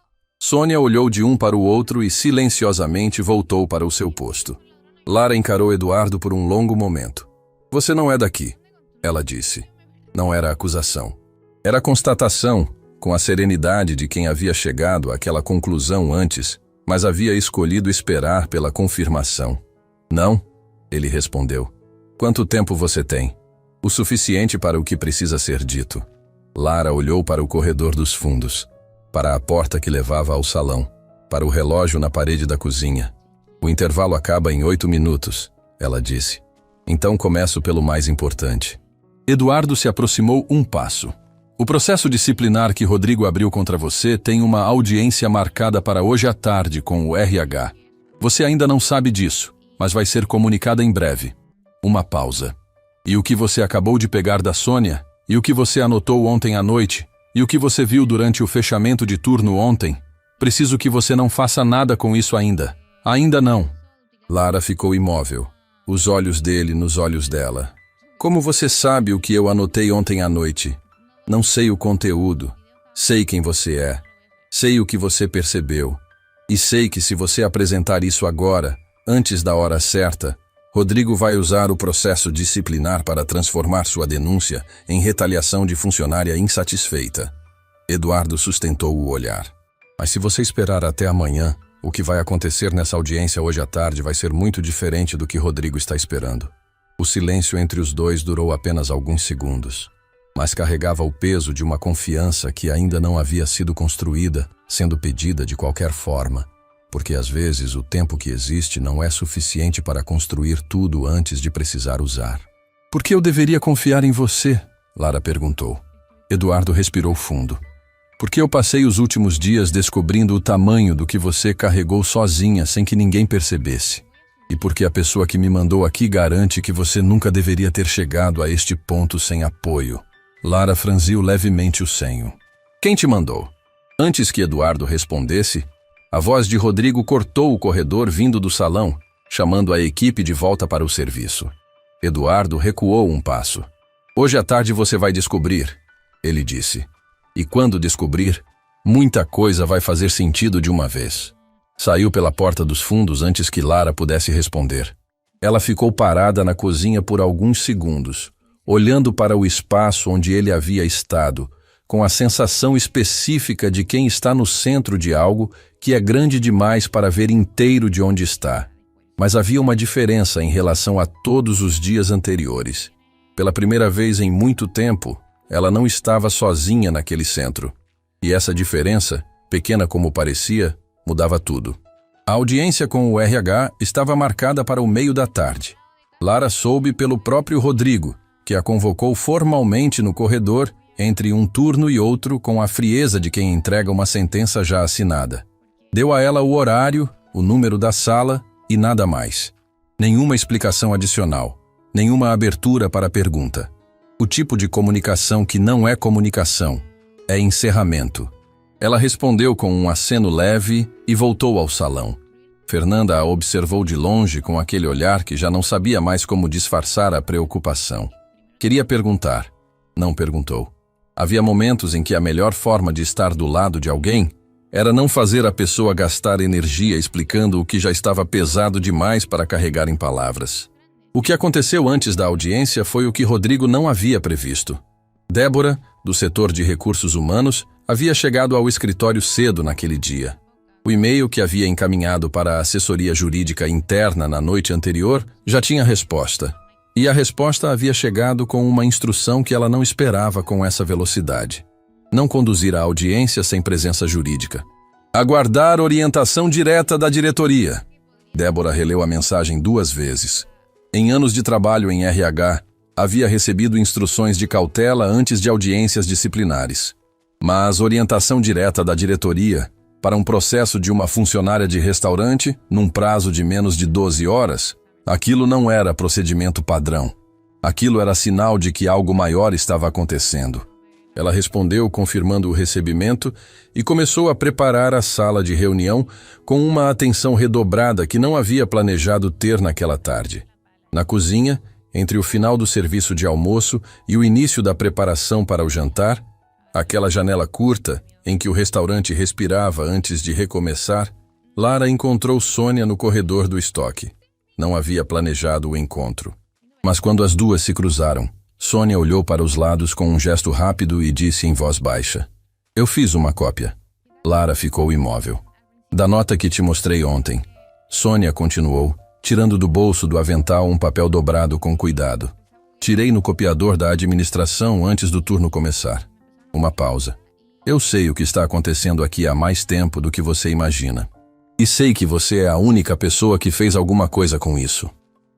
Sônia olhou de um para o outro e silenciosamente voltou para o seu posto. Lara encarou Eduardo por um longo momento. "Você não é daqui", ela disse. Não era acusação. Era constatação, com a serenidade de quem havia chegado àquela conclusão antes, mas havia escolhido esperar pela confirmação. "Não", ele respondeu. "Quanto tempo você tem?" "O suficiente para o que precisa ser dito." Lara olhou para o corredor dos fundos, para a porta que levava ao salão, para o relógio na parede da cozinha. "O intervalo acaba em 8 minutos, ela disse. "Então começo pelo mais importante." Eduardo se aproximou um passo. "O processo disciplinar que Rodrigo abriu contra você tem uma audiência marcada para hoje à tarde com o RH. Você ainda não sabe disso, mas vai ser comunicada em breve." Uma pausa. "E o que você acabou de pegar da Sônia? E o que você anotou ontem à noite? E o que você viu durante o fechamento de turno ontem? Preciso que você não faça nada com isso ainda. Ainda não." Lara ficou imóvel, os olhos dele nos olhos dela. "Como você sabe o que eu anotei ontem à noite?" "Não sei o conteúdo. Sei quem você é. Sei o que você percebeu. E sei que se você apresentar isso agora, antes da hora certa, Rodrigo vai usar o processo disciplinar para transformar sua denúncia em retaliação de funcionária insatisfeita." Eduardo sustentou o olhar. "Mas se você esperar até amanhã, o que vai acontecer nessa audiência hoje à tarde vai ser muito diferente do que Rodrigo está esperando." O silêncio entre os dois durou apenas alguns segundos, mas carregava o peso de uma confiança que ainda não havia sido construída, sendo pedida de qualquer forma. Porque às vezes o tempo que existe não é suficiente para construir tudo antes de precisar usar. "Por que eu deveria confiar em você?" Lara perguntou. Eduardo respirou fundo. "Porque eu passei os últimos dias descobrindo o tamanho do que você carregou sozinha sem que ninguém percebesse. E porque a pessoa que me mandou aqui garante que você nunca deveria ter chegado a este ponto sem apoio." Lara franziu levemente o senho. "Quem te mandou?" Antes que Eduardo respondesse, a voz de Rodrigo cortou o corredor vindo do salão, chamando a equipe de volta para o serviço. Eduardo recuou um passo. "Hoje à tarde você vai descobrir", ele disse. "E quando descobrir, muita coisa vai fazer sentido de uma vez." Saiu pela porta dos fundos antes que Lara pudesse responder. Ela ficou parada na cozinha por alguns segundos, olhando para o espaço onde ele havia estado, com a sensação específica de quem está no centro de algo que é grande demais para ver inteiro de onde está. Mas havia uma diferença em relação a todos os dias anteriores. Pela primeira vez em muito tempo, ela não estava sozinha naquele centro. E essa diferença, pequena como parecia, mudava tudo. A audiência com o RH estava marcada para o meio da tarde. Lara soube pelo próprio Rodrigo, que a convocou formalmente no corredor entre um turno e outro com a frieza de quem entrega uma sentença já assinada. Deu a ela o horário, o número da sala e nada mais. Nenhuma explicação adicional, nenhuma abertura para a pergunta. O tipo de comunicação que não é comunicação, é encerramento. Ela respondeu com um aceno leve e voltou ao salão. Fernanda a observou de longe com aquele olhar que já não sabia mais como disfarçar a preocupação. Queria perguntar, não perguntou. Havia momentos em que a melhor forma de estar do lado de alguém era não fazer a pessoa gastar energia explicando o que já estava pesado demais para carregar em palavras. O que aconteceu antes da audiência foi o que Rodrigo não havia previsto. Débora, do setor de recursos humanos, havia chegado ao escritório cedo naquele dia. O e-mail que havia encaminhado para a assessoria jurídica interna na noite anterior já tinha resposta. E a resposta havia chegado com uma instrução que ela não esperava com essa velocidade. Não conduzir a audiência sem presença jurídica. Aguardar orientação direta da diretoria. Débora releu a mensagem 2 vezes. Em anos de trabalho em RH, Havia recebido instruções de cautela antes de audiências disciplinares. Mas orientação direta da diretoria para um processo de uma funcionária de restaurante, num prazo de menos de 12 horas, aquilo não era procedimento padrão. Aquilo era sinal de que algo maior estava acontecendo. Ela respondeu confirmando o recebimento e começou a preparar a sala de reunião com uma atenção redobrada que não havia planejado ter naquela tarde. Na cozinha, entre o final do serviço de almoço e o início da preparação para o jantar, aquela janela curta em que o restaurante respirava antes de recomeçar, Lara encontrou Sônia no corredor do estoque. Não havia planejado o encontro. Mas quando as duas se cruzaram, Sônia olhou para os lados com um gesto rápido e disse em voz baixa: "Eu fiz uma cópia." Lara ficou imóvel. "Da nota que te mostrei ontem." Sônia continuou, tirando do bolso do avental um papel dobrado com cuidado. "Tirei no copiador da administração antes do turno começar." Uma pausa. "Eu sei o que está acontecendo aqui há mais tempo do que você imagina. E sei que você é a única pessoa que fez alguma coisa com isso."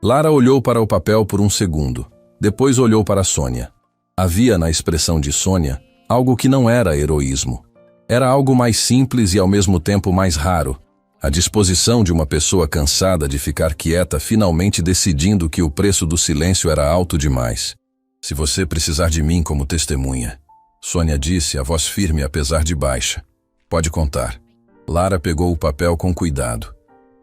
Lara olhou para o papel por um segundo. Depois olhou para Sônia. Havia na expressão de Sônia algo que não era heroísmo. Era algo mais simples e ao mesmo tempo mais raro. A disposição de uma pessoa cansada de ficar quieta finalmente decidindo que o preço do silêncio era alto demais. "Se você precisar de mim como testemunha," Sônia disse, a voz firme apesar de baixa, "pode contar." Lara pegou o papel com cuidado.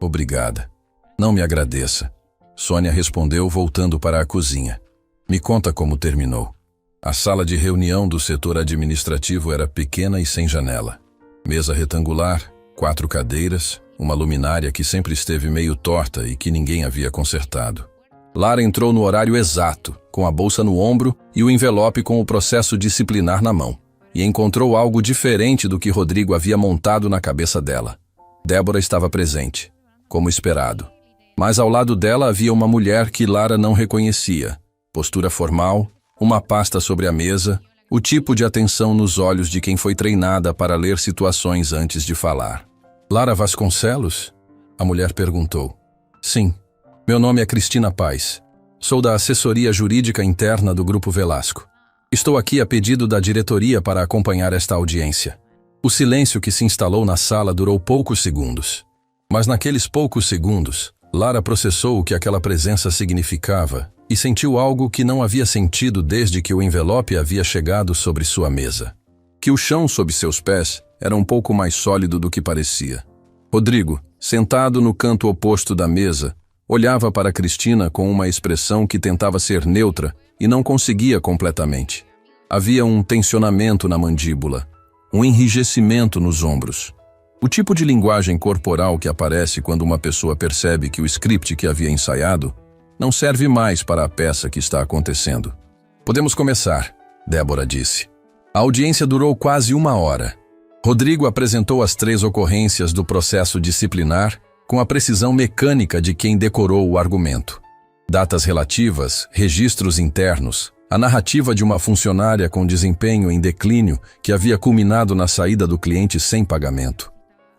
"Obrigada." "Não me agradeça." Sônia respondeu voltando para a cozinha. "Me conta como terminou." A sala de reunião do setor administrativo era pequena e sem janela. Mesa retangular, 4 cadeiras, uma luminária que sempre esteve meio torta e que ninguém havia consertado. Lara entrou no horário exato, com a bolsa no ombro e o envelope com o processo disciplinar na mão, e encontrou algo diferente do que Rodrigo havia montado na cabeça dela. Débora estava presente, como esperado. Mas ao lado dela havia uma mulher que Lara não reconhecia. Postura formal, uma pasta sobre a mesa, o tipo de atenção nos olhos de quem foi treinada para ler situações antes de falar. "Lara Vasconcelos?" A mulher perguntou. "Sim. Meu nome é Cristina Paz. Sou da assessoria jurídica interna do Grupo Velasco. Estou aqui a pedido da diretoria para acompanhar esta audiência." O silêncio que se instalou na sala durou poucos segundos. Mas naqueles poucos segundos, Lara processou o que aquela presença significava e sentiu algo que não havia sentido desde que o envelope havia chegado sobre sua mesa. Que o chão sob seus pés era um pouco mais sólido do que parecia. Rodrigo, sentado no canto oposto da mesa, olhava para Cristina com uma expressão que tentava ser neutra e não conseguia completamente. Havia um tensionamento na mandíbula, um enrijecimento nos ombros. O tipo de linguagem corporal que aparece quando uma pessoa percebe que o script que havia ensaiado não serve mais para a peça que está acontecendo. "Podemos começar," Débora disse. A audiência durou quase 1 hora. Rodrigo apresentou as 3 ocorrências do processo disciplinar com a precisão mecânica de quem decorou o argumento. Datas relativas, registros internos, a narrativa de uma funcionária com desempenho em declínio que havia culminado na saída do cliente sem pagamento.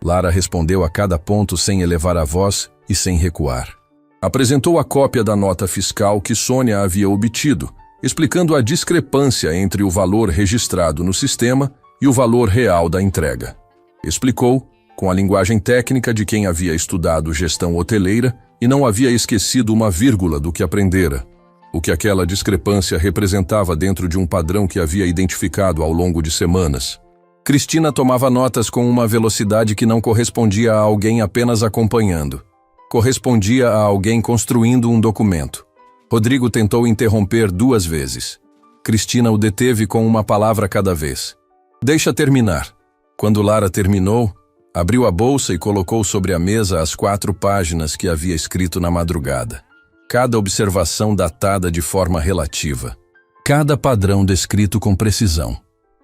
Lara respondeu a cada ponto sem elevar a voz e sem recuar. Apresentou a cópia da nota fiscal que Sônia havia obtido, explicando a discrepância entre o valor registrado no sistema e o valor real da entrega. Explicou, com a linguagem técnica de quem havia estudado gestão hoteleira e não havia esquecido uma vírgula do que aprendera, o que aquela discrepância representava dentro de um padrão que havia identificado ao longo de semanas. Cristina tomava notas com uma velocidade que não correspondia a alguém apenas acompanhando. Correspondia a alguém construindo um documento. Rodrigo tentou interromper 2 vezes. Cristina o deteve com uma palavra cada vez. "Deixa terminar." Quando Lara terminou, abriu a bolsa e colocou sobre a mesa as 4 páginas que havia escrito na madrugada. Cada observação datada de forma relativa. Cada padrão descrito com precisão.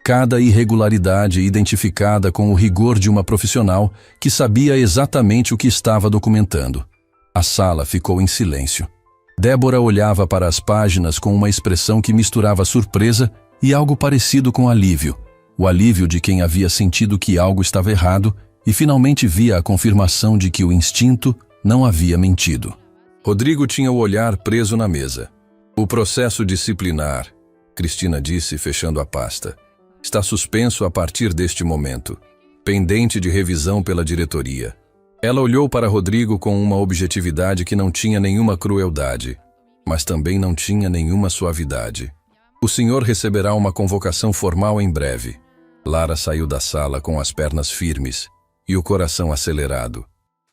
Cada irregularidade identificada com o rigor de uma profissional que sabia exatamente o que estava documentando. A sala ficou em silêncio. Débora olhava para as páginas com uma expressão que misturava surpresa e algo parecido com alívio. O alívio de quem havia sentido que algo estava errado e finalmente via a confirmação de que o instinto não havia mentido. Rodrigo tinha o olhar preso na mesa. O processo disciplinar, Cristina disse, fechando a pasta, está suspenso a partir deste momento, pendente de revisão pela diretoria. Ela olhou para Rodrigo com uma objetividade que não tinha nenhuma crueldade, mas também não tinha nenhuma suavidade. O senhor receberá uma convocação formal em breve. Lara saiu da sala com as pernas firmes e o coração acelerado.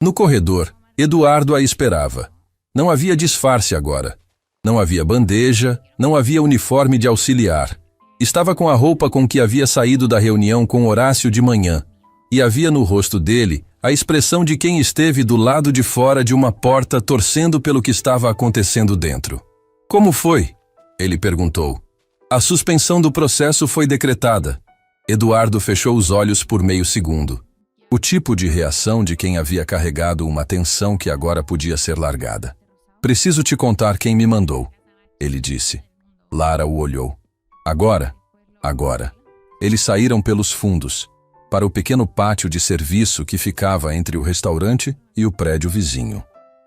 No corredor, Eduardo a esperava. Não havia disfarce agora. Não havia bandeja, não havia uniforme de auxiliar. Estava com a roupa com que havia saído da reunião com Horácio de manhã, e havia no rosto dele a expressão de quem esteve do lado de fora de uma porta torcendo pelo que estava acontecendo dentro. Como foi? Ele perguntou. A suspensão do processo foi decretada. Eduardo fechou os olhos por meio segundo. O tipo de reação de quem havia carregado uma tensão que agora podia ser largada. Preciso te contar quem me mandou, ele disse. Lara o olhou. Agora? Agora. Eles saíram pelos fundos, para o pequeno pátio de serviço que ficava entre o restaurante e o prédio vizinho.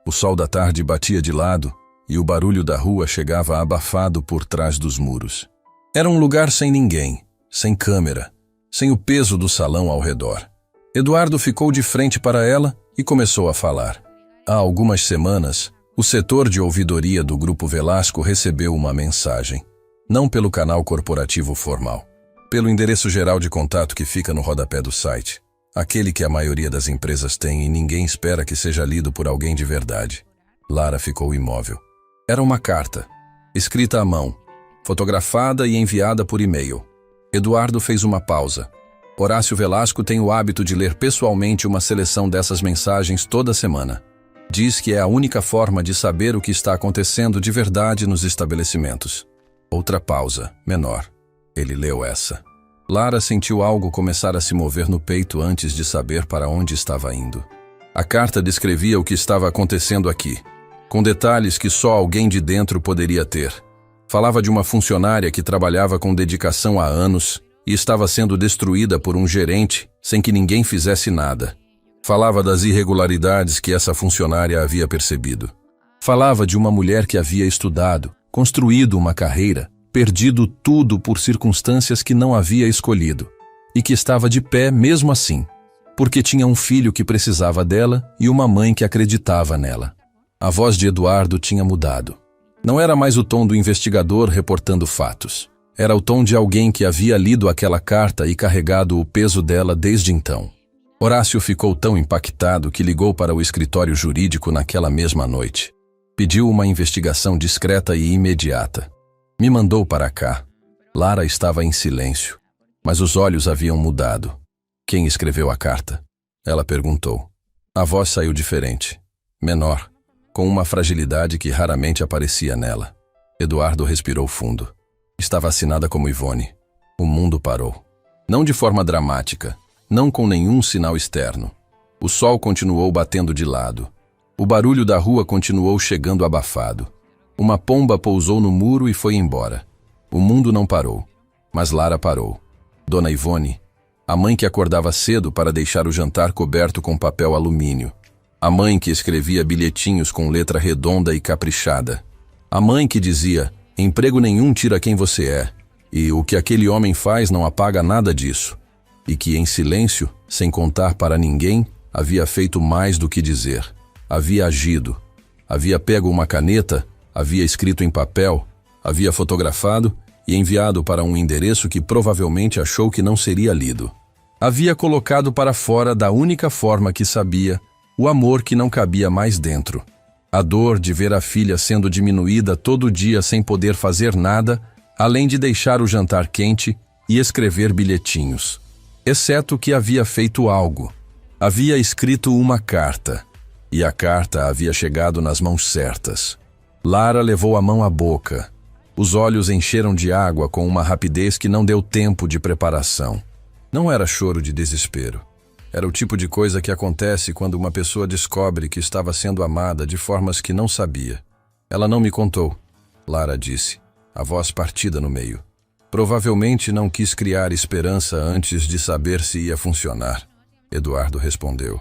O sol da tarde batia de lado e o barulho da rua chegava abafado por trás dos muros. Era um lugar sem ninguém, sem câmera, sem o peso do salão ao redor. Eduardo ficou de frente para ela e começou a falar. Há algumas semanas, o setor de ouvidoria do Grupo Velasco recebeu uma mensagem, não pelo canal corporativo formal, pelo endereço geral de contato que fica no rodapé do site, aquele que a maioria das empresas tem e ninguém espera que seja lido por alguém de verdade. Lara ficou imóvel. Era uma carta, escrita à mão, fotografada e enviada por e-mail. Eduardo fez uma pausa. Horácio Velasco tem o hábito de ler pessoalmente uma seleção dessas mensagens toda semana. Diz que é a única forma de saber o que está acontecendo de verdade nos estabelecimentos. Outra pausa, menor. Ele leu essa. Lara sentiu algo começar a se mover no peito antes de saber para onde estava indo. A carta descrevia o que estava acontecendo aqui, com detalhes que só alguém de dentro poderia ter. Falava de uma funcionária que trabalhava com dedicação há anos e estava sendo destruída por um gerente sem que ninguém fizesse nada. Falava das irregularidades que essa funcionária havia percebido. Falava de uma mulher que havia estudado, construído uma carreira, perdido tudo por circunstâncias que não havia escolhido, e que estava de pé mesmo assim, porque tinha um filho que precisava dela e uma mãe que acreditava nela. A voz de Eduardo tinha mudado. Não era mais o tom do investigador reportando fatos. Era o tom de alguém que havia lido aquela carta e carregado o peso dela desde então. Horácio ficou tão impactado que ligou para o escritório jurídico naquela mesma noite. Pediu uma investigação discreta e imediata. Me mandou para cá. Lara estava em silêncio, mas os olhos haviam mudado. Quem escreveu a carta? Ela perguntou. A voz saiu diferente, menor, com uma fragilidade que raramente aparecia nela. Eduardo respirou fundo. Estava assinada como Ivone. O mundo parou. Não de forma dramática, não com nenhum sinal externo. O sol continuou batendo de lado. O barulho da rua continuou chegando abafado. Uma pomba pousou no muro e foi embora. O mundo não parou, mas Lara parou. Dona Ivone, a mãe que acordava cedo para deixar o jantar coberto com papel alumínio. A mãe que escrevia bilhetinhos com letra redonda e caprichada. A mãe que dizia, emprego nenhum tira quem você é, e o que aquele homem faz não apaga nada disso. E que, em silêncio, sem contar para ninguém, havia feito mais do que dizer. Havia agido. Havia pego uma caneta, havia escrito em papel, havia fotografado e enviado para um endereço que provavelmente achou que não seria lido. Havia colocado para fora da única forma que sabia, o amor que não cabia mais dentro. A dor de ver a filha sendo diminuída todo dia sem poder fazer nada, além de deixar o jantar quente e escrever bilhetinhos. Exceto que havia feito algo. Havia escrito uma carta. E a carta havia chegado nas mãos certas. Lara levou a mão à boca. Os olhos encheram de água com uma rapidez que não deu tempo de preparação. Não era choro de desespero. Era o tipo de coisa que acontece quando uma pessoa descobre que estava sendo amada de formas que não sabia. Ela não me contou, Lara disse, a voz partida no meio. Provavelmente não quis criar esperança antes de saber se ia funcionar, Eduardo respondeu.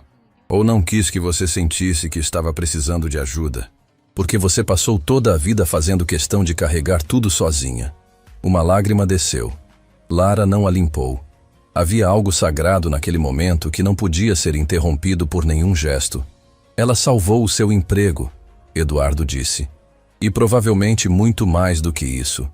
Ou não quis que você sentisse que estava precisando de ajuda. Porque você passou toda a vida fazendo questão de carregar tudo sozinha. Uma lágrima desceu. Lara não a limpou. Havia algo sagrado naquele momento que não podia ser interrompido por nenhum gesto. Ela salvou o seu emprego, Eduardo disse. E provavelmente muito mais do que isso.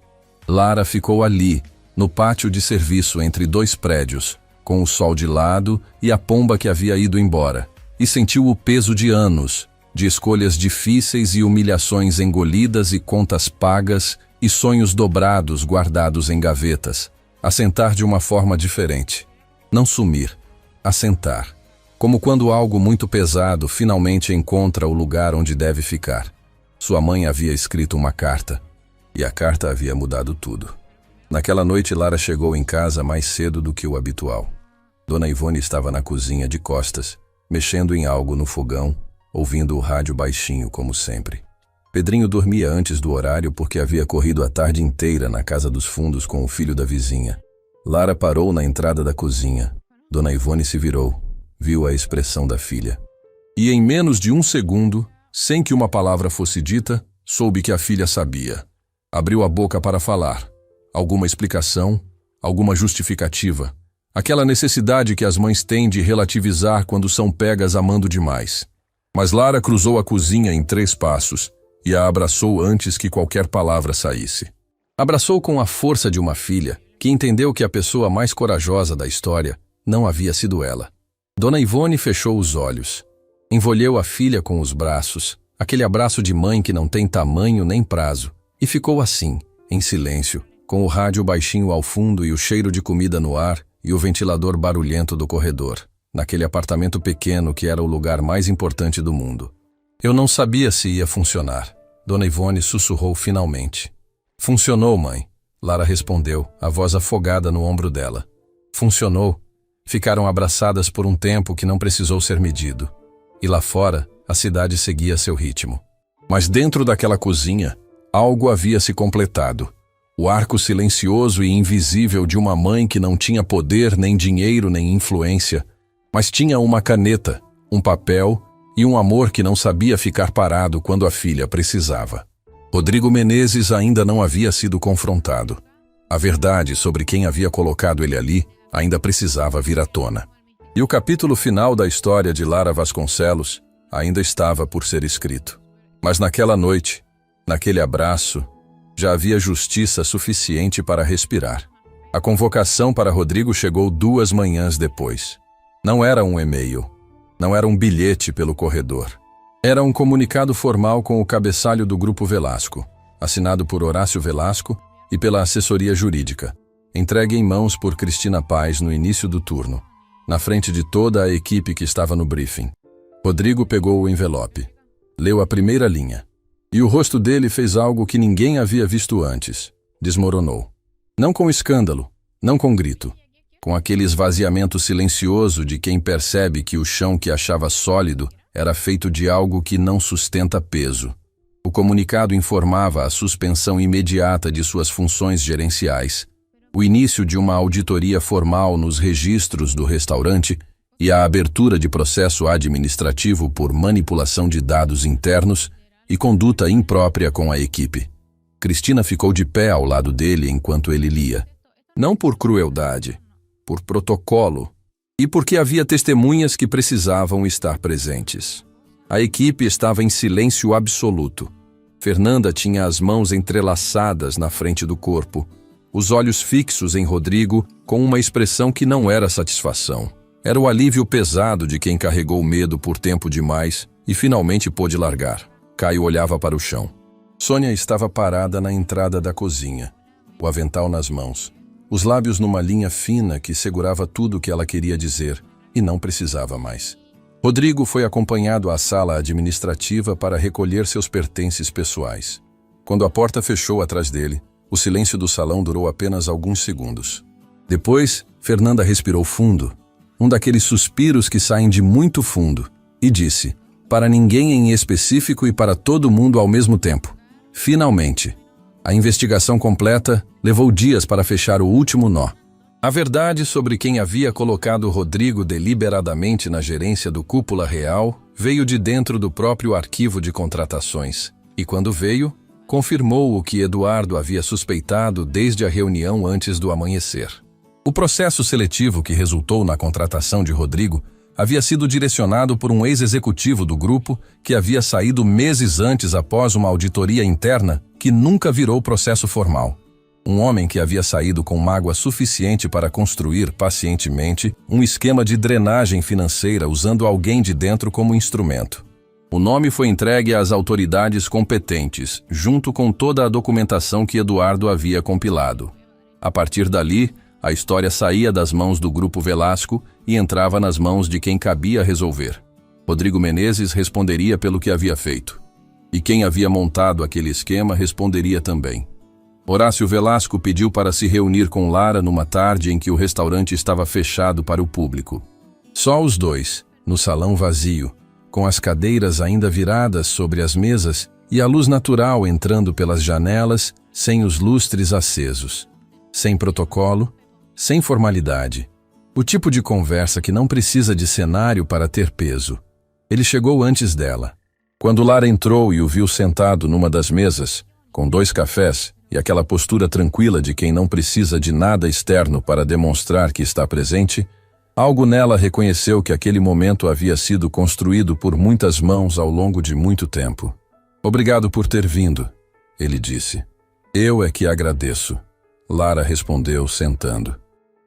Lara ficou ali, no pátio de serviço entre dois prédios, com o sol de lado e a pomba que havia ido embora, e sentiu o peso de anos, de escolhas difíceis e humilhações engolidas e contas pagas e sonhos dobrados guardados em gavetas. Assentar de uma forma diferente. Não sumir, assentar. Como quando algo muito pesado finalmente encontra o lugar onde deve ficar. Sua mãe havia escrito uma carta, e a carta havia mudado tudo. Naquela noite, Lara chegou em casa mais cedo do que o habitual. Dona Ivone estava na cozinha de costas, mexendo em algo no fogão, ouvindo o rádio baixinho como sempre. Pedrinho dormia antes do horário porque havia corrido a tarde inteira na casa dos fundos com o filho da vizinha. Lara parou na entrada da cozinha. Dona Ivone se virou, viu a expressão da filha. E em menos de um segundo, sem que uma palavra fosse dita, soube que a filha sabia. Abriu a boca para falar. Alguma explicação, alguma justificativa. Aquela necessidade que as mães têm de relativizar quando são pegas amando demais. Mas Lara cruzou a cozinha em 3 passos e a abraçou antes que qualquer palavra saísse. Abraçou com a força de uma filha, que entendeu que a pessoa mais corajosa da história não havia sido ela. Dona Ivone fechou os olhos. Envolveu a filha com os braços, aquele abraço de mãe que não tem tamanho nem prazo, e ficou assim, em silêncio, com o rádio baixinho ao fundo e o cheiro de comida no ar e o ventilador barulhento do corredor, naquele apartamento pequeno que era o lugar mais importante do mundo. Eu não sabia se ia funcionar. Dona Ivone sussurrou finalmente. Funcionou, mãe. Lara respondeu, a voz afogada no ombro dela. Funcionou. Ficaram abraçadas por um tempo que não precisou ser medido. E lá fora, a cidade seguia seu ritmo. Mas dentro daquela cozinha, algo havia se completado. O arco silencioso e invisível de uma mãe que não tinha poder, nem dinheiro, nem influência, mas tinha uma caneta, um papel e um amor que não sabia ficar parado quando a filha precisava. Rodrigo Menezes ainda não havia sido confrontado. A verdade sobre quem havia colocado ele ali ainda precisava vir à tona. E o capítulo final da história de Lara Vasconcelos ainda estava por ser escrito. Mas naquela noite, naquele abraço, já havia justiça suficiente para respirar. A convocação para Rodrigo chegou 2 manhãs depois. Não era um e-mail, não era um bilhete pelo corredor. Era um comunicado formal com o cabeçalho do Grupo Velasco, assinado por Horácio Velasco e pela assessoria jurídica, entregue em mãos por Cristina Paz no início do turno, na frente de toda a equipe que estava no briefing. Rodrigo pegou o envelope, leu a primeira linha, e o rosto dele fez algo que ninguém havia visto antes. Desmoronou. Não com escândalo, não com grito, com aquele esvaziamento silencioso de quem percebe que o chão que achava sólido era feito de algo que não sustenta peso. O comunicado informava a suspensão imediata de suas funções gerenciais, o início de uma auditoria formal nos registros do restaurante e a abertura de processo administrativo por manipulação de dados internos e conduta imprópria com a equipe. Cristina ficou de pé ao lado dele enquanto ele lia. Não por crueldade, por protocolo, e porque havia testemunhas que precisavam estar presentes. A equipe estava em silêncio absoluto. Fernanda tinha as mãos entrelaçadas na frente do corpo, os olhos fixos em Rodrigo com uma expressão que não era satisfação. Era o alívio pesado de quem carregou medo por tempo demais e finalmente pôde largar. Caio olhava para o chão. Sônia estava parada na entrada da cozinha, o avental nas mãos, os lábios numa linha fina que segurava tudo o que ela queria dizer e não precisava mais. Rodrigo foi acompanhado à sala administrativa para recolher seus pertences pessoais. Quando a porta fechou atrás dele, o silêncio do salão durou apenas alguns segundos. Depois, Fernanda respirou fundo, um daqueles suspiros que saem de muito fundo, e disse, para ninguém em específico e para todo mundo ao mesmo tempo. Finalmente, a investigação completa levou dias para fechar o último nó. A verdade sobre quem havia colocado Rodrigo deliberadamente na gerência do Cúpula Real veio de dentro do próprio arquivo de contratações. E quando veio, confirmou o que Eduardo havia suspeitado desde a reunião antes do amanhecer. O processo seletivo que resultou na contratação de Rodrigo havia sido direcionado por um ex-executivo do grupo que havia saído meses antes após uma auditoria interna que nunca virou processo formal. Um homem que havia saído com mágoa suficiente para construir pacientemente um esquema de drenagem financeira usando alguém de dentro como instrumento. O nome foi entregue às autoridades competentes, junto com toda a documentação que Eduardo havia compilado. A partir dali, a história saía das mãos do Grupo Velasco e entrava nas mãos de quem cabia resolver. Rodrigo Menezes responderia pelo que havia feito. E quem havia montado aquele esquema responderia também. Horácio Velasco pediu para se reunir com Lara numa tarde em que o restaurante estava fechado para o público. Só os dois, no salão vazio, com as cadeiras ainda viradas sobre as mesas e a luz natural entrando pelas janelas, sem os lustres acesos. Sem protocolo, sem formalidade. O tipo de conversa que não precisa de cenário para ter peso. Ele chegou antes dela. Quando Lara entrou e o viu sentado numa das mesas, com 2 cafés e aquela postura tranquila de quem não precisa de nada externo para demonstrar que está presente, algo nela reconheceu que aquele momento havia sido construído por muitas mãos ao longo de muito tempo. "Obrigado por ter vindo", ele disse. "Eu é que agradeço", Lara respondeu, sentando.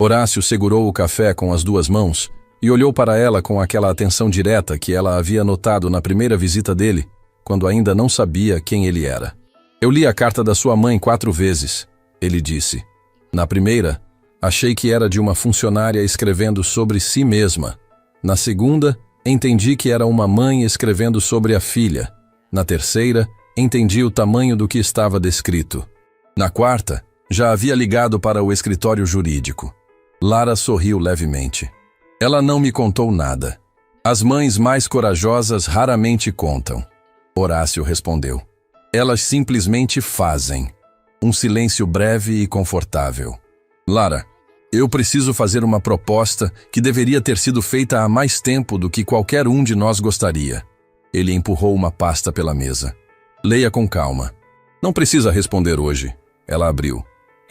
Horácio segurou o café com as 2 mãos e olhou para ela com aquela atenção direta que ela havia notado na primeira visita dele, quando ainda não sabia quem ele era. "Eu li a carta da sua mãe 4 vezes", ele disse. "Na primeira, achei que era de uma funcionária escrevendo sobre si mesma. Na segunda, entendi que era uma mãe escrevendo sobre a filha. Na terceira, entendi o tamanho do que estava descrito. Na quarta, já havia ligado para o escritório jurídico." Lara sorriu levemente. "Ela não me contou nada. As mães mais corajosas raramente contam", Horácio respondeu. "Elas simplesmente fazem." Um silêncio breve e confortável. "Lara, eu preciso fazer uma proposta que deveria ter sido feita há mais tempo do que qualquer um de nós gostaria." Ele empurrou uma pasta pela mesa. "Leia com calma. Não precisa responder hoje." Ela abriu.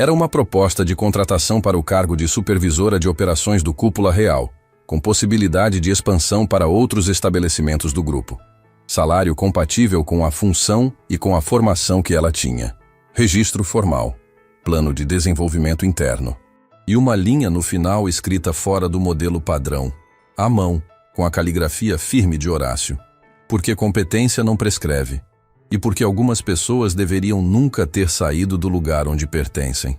Era uma proposta de contratação para o cargo de supervisora de operações do Cúpula Real, com possibilidade de expansão para outros estabelecimentos do grupo. Salário compatível com a função e com a formação que ela tinha. Registro formal. Plano de desenvolvimento interno. E uma linha no final escrita fora do modelo padrão, à mão, com a caligrafia firme de Horácio. Porque competência não prescreve. E porque algumas pessoas deveriam nunca ter saído do lugar onde pertencem.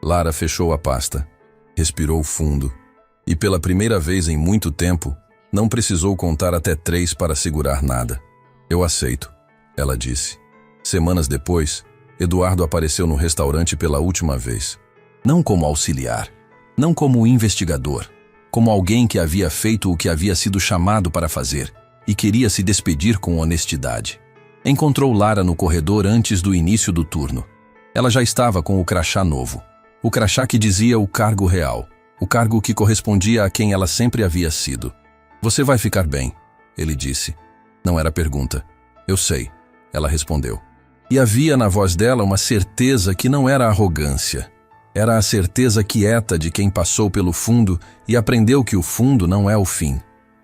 Lara fechou a pasta. Respirou fundo. E pela primeira vez em muito tempo, não precisou contar até 3 para segurar nada. "Eu aceito", ela disse. Semanas depois, Eduardo apareceu no restaurante pela última vez. Não como auxiliar, não como investigador, como alguém que havia feito o que havia sido chamado para fazer e queria se despedir com honestidade. Encontrou Lara no corredor antes do início do turno. Ela já estava com o crachá novo. O crachá que dizia o cargo real. O cargo que correspondia a quem ela sempre havia sido. "Você vai ficar bem", ele disse. Não era pergunta. "Eu sei", ela respondeu. E havia na voz dela uma certeza que não era arrogância. Era a certeza quieta de quem passou pelo fundo e aprendeu que o fundo não é o fim.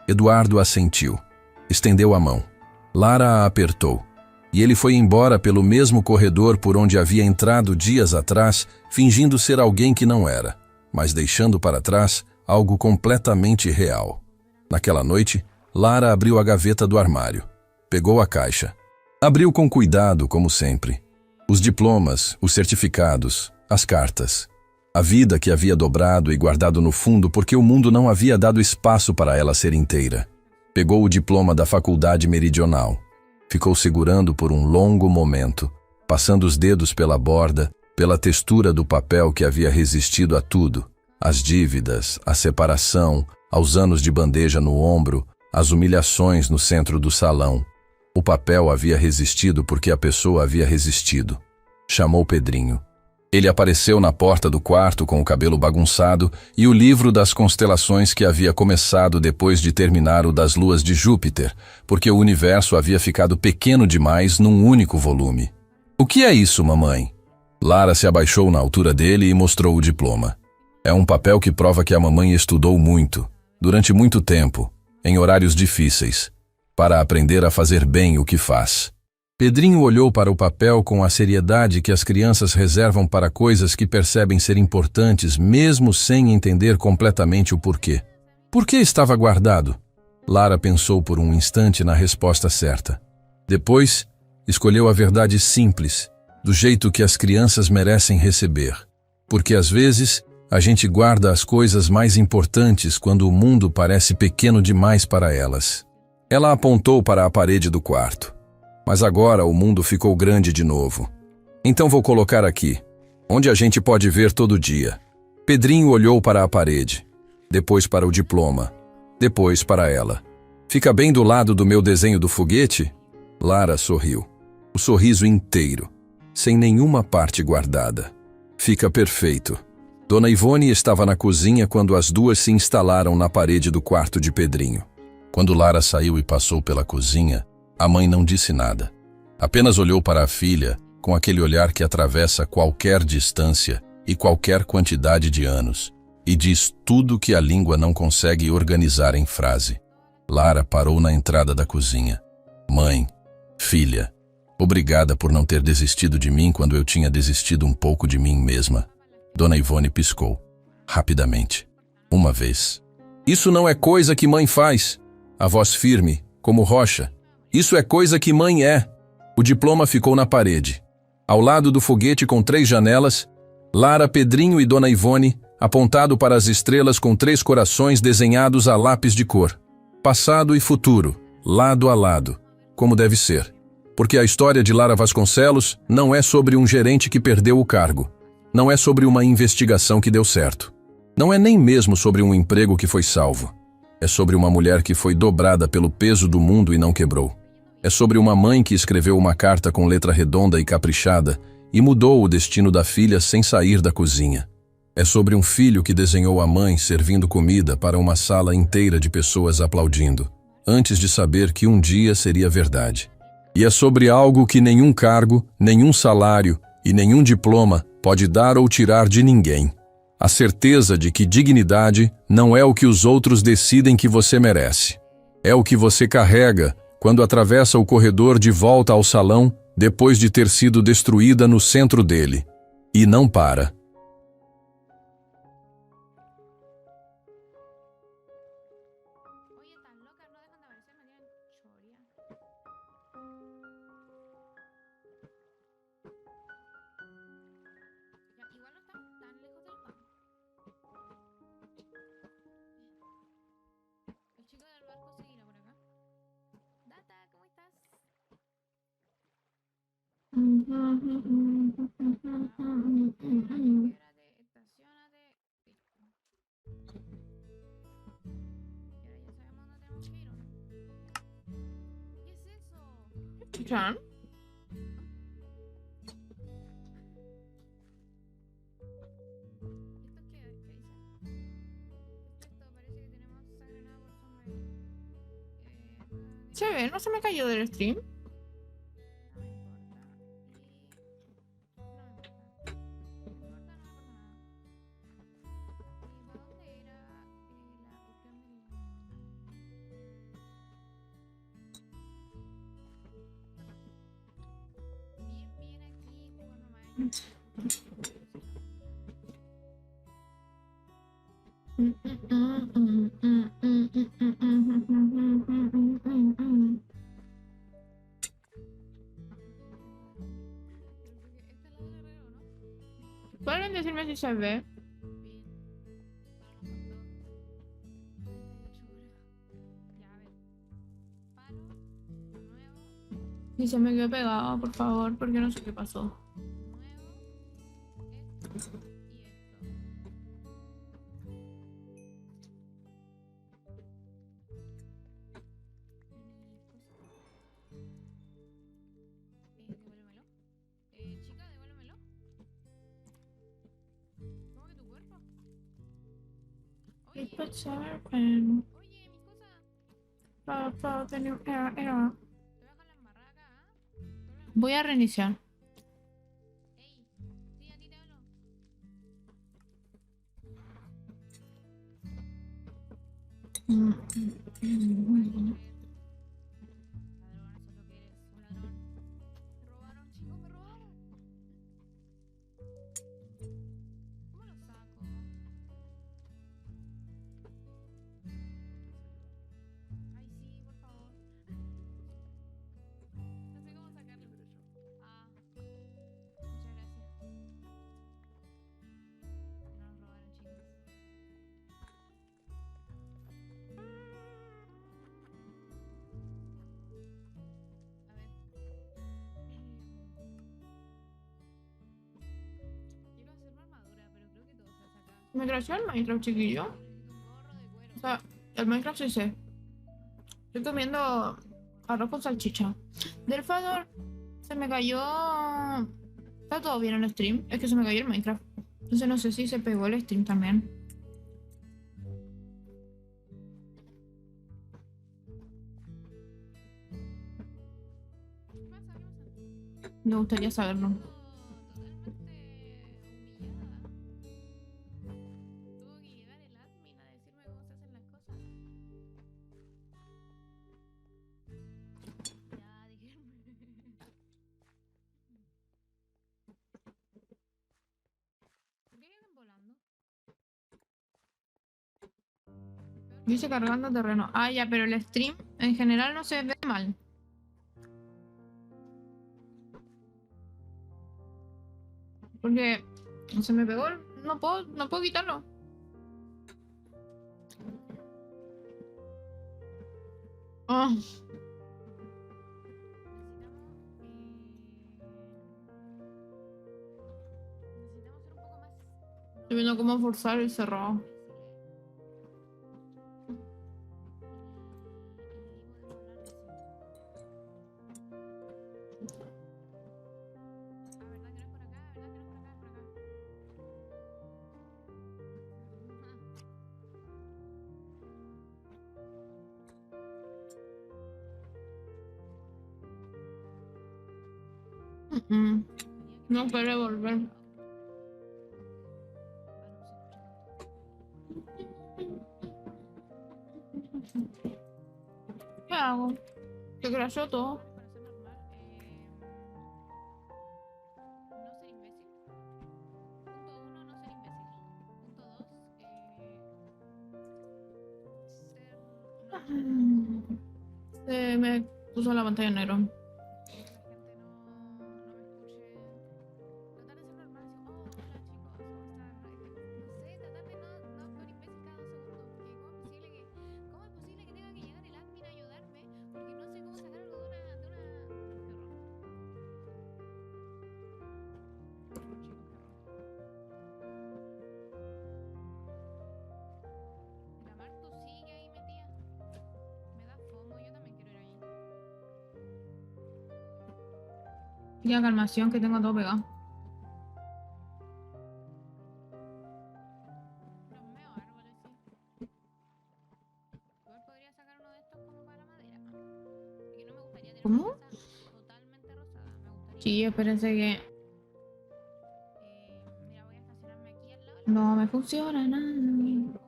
Eduardo assentiu. Estendeu a mão. Lara a apertou. E ele foi embora pelo mesmo corredor por onde havia entrado dias atrás, fingindo ser alguém que não era, mas deixando para trás algo completamente real. Naquela noite, Lara abriu a gaveta do armário. Pegou a caixa. Abriu com cuidado, como sempre. Os diplomas, os certificados, as cartas. A vida que havia dobrado e guardado no fundo porque o mundo não havia dado espaço para ela ser inteira. Pegou o diploma da Faculdade Meridional. Ficou segurando por um longo momento, passando os dedos pela borda, pela textura do papel que havia resistido a tudo. As dívidas, a separação, aos anos de bandeja no ombro, as humilhações no centro do salão. O papel havia resistido porque a pessoa havia resistido. Chamou Pedrinho. Ele apareceu na porta do quarto com o cabelo bagunçado e o livro das constelações que havia começado depois de terminar o das luas de Júpiter, porque o universo havia ficado pequeno demais num único volume. O que é isso, mamãe? Lara se abaixou na altura dele e mostrou o diploma. É um papel que prova que a mamãe estudou muito, durante muito tempo, em horários difíceis, para aprender a fazer bem o que faz. Pedrinho olhou para o papel com a seriedade que as crianças reservam para coisas que percebem ser importantes mesmo sem entender completamente o porquê. Por que estava guardado? Lara pensou por um instante na resposta certa. Depois, escolheu a verdade simples, do jeito que as crianças merecem receber. Porque às vezes, a gente guarda as coisas mais importantes quando o mundo parece pequeno demais para elas. Ela apontou para a parede do quarto. Mas agora o mundo ficou grande de novo. Então vou colocar aqui, onde a gente pode ver todo dia. Pedrinho olhou para a parede, depois para o diploma, depois para ela. Fica bem do lado do meu desenho do foguete? Lara sorriu. O sorriso inteiro, sem nenhuma parte guardada. Fica perfeito. Dona Ivone estava na cozinha quando as duas se instalaram na parede do quarto de Pedrinho. Quando Lara saiu e passou pela cozinha, a mãe não disse nada. Apenas olhou para a filha com aquele olhar que atravessa qualquer distância e qualquer quantidade de anos e diz tudo que a língua não consegue organizar em frase. Lara parou na entrada da cozinha. Mãe, filha, obrigada por não ter desistido de mim quando eu tinha desistido um pouco de mim mesma. Dona Ivone piscou, rapidamente, uma vez. Isso não é coisa que mãe faz. A voz firme, como rocha. Isso é coisa que mãe é. O diploma ficou na parede. Ao lado do foguete com 3 janelas, Lara, Pedrinho e Dona Ivone, apontado para as estrelas com 3 corações desenhados a lápis de cor. Passado e futuro, lado a lado, como deve ser. Porque a história de Lara Vasconcelos não é sobre um gerente que perdeu o cargo. Não é sobre uma investigação que deu certo. Não é nem mesmo sobre um emprego que foi salvo. É sobre uma mulher que foi dobrada pelo peso do mundo e não quebrou. É sobre uma mãe que escreveu uma carta com letra redonda e caprichada e mudou o destino da filha sem sair da cozinha. É sobre um filho que desenhou a mãe servindo comida para uma sala inteira de pessoas aplaudindo, antes de saber que um dia seria verdade. E é sobre algo que nenhum cargo, nenhum salário e nenhum diploma pode dar ou tirar de ninguém. A certeza de que dignidade não é o que os outros decidem que você merece. É o que você carrega quando atravessa o corredor de volta ao salão depois de ter sido destruída no centro dele. E não para. John? Se ve, no se me cayó del stream. ¿Pueden decirme si se ve? Si se me quedó pegado, por favor, porque no sé qué pasó. Keep Oye, it surfing. oye, mis cosas. Floating in air. Te voy a dejar la embarrada acá, ¿ah? Problema. Voy a reiniciar. Ey, sí, a ti te hablo. Mm. Ladrón, eso es lo que eres, un ladrón. Me robaron, chicos, me robaron. ¿Cómo lo saco? Ay, sí, por favor. No sé cómo sacarlo. Ah, muchas gracias. No nos robaron, chicos. A ver. Quiero hacerme armadura, pero creo que todo se hace acá. Me creció el Minecraft, chiquillo. Necesito un gorro de cuero. O sea, el Minecraft sí sé. Estoy comiendo arroz con salchicha. Del Fador, se me cayó. Está todo bien en el stream. Es que se me cayó el Minecraft. Entonces no sé si se pegó el stream también. ¿Qué pasa? ¿Qué pasa? Me gustaría saberlo. Totalmente humillada. Tuvo que llegar el admin a decirme cómo se hacen las cosas. Ya, déjenme. ¿Por qué vienen volando? Peor que Dice cargando terreno. Ah, ya, pero el stream en general no se ve mal. Porque se me pegó. No puedo quitarlo. Ah, necesitamos ser un poco más. estoy viendo cómo forzar el cerrado. ¿Verdad que no es por acá? ¿Verdad que no es por acá? Es por acá. Mm-mm. Quería No que quiere volver. Ah, no se escucha tanto. ¿Qué hago? Se crashó todo. Para ser normal, no ser imbécil. Punto uno, no ser imbécil. Punto dos, ser normal. Se me puso la pantalla en negro. Que la gente no me escuche. Tratar de ser normal, así, oh, hola chicos, ¿cómo están? No sé, tratar de no actuar imbécil cada 2 segundos. Porque ¿cómo es posible que tenga que llegar el admin a ayudarme? Porque no sé cómo sacar algo de una. Qué horror. Qué horror, chicos, qué horror. Y la Martu sigue ahí metida. Me da fomo, yo también quiero ir ahí. Ya, calmación, que tengo todo pegado. Los meo árboles, sí. Igual podría sacar uno de estos como para madera. Porque no me gustaría tener ¿Cómo? una casa totalmente rosada. Me gustaría. Sí, espérense que Mira, voy a estacionarme aquí al lado de la no me casa. funciona nada. Como puerto,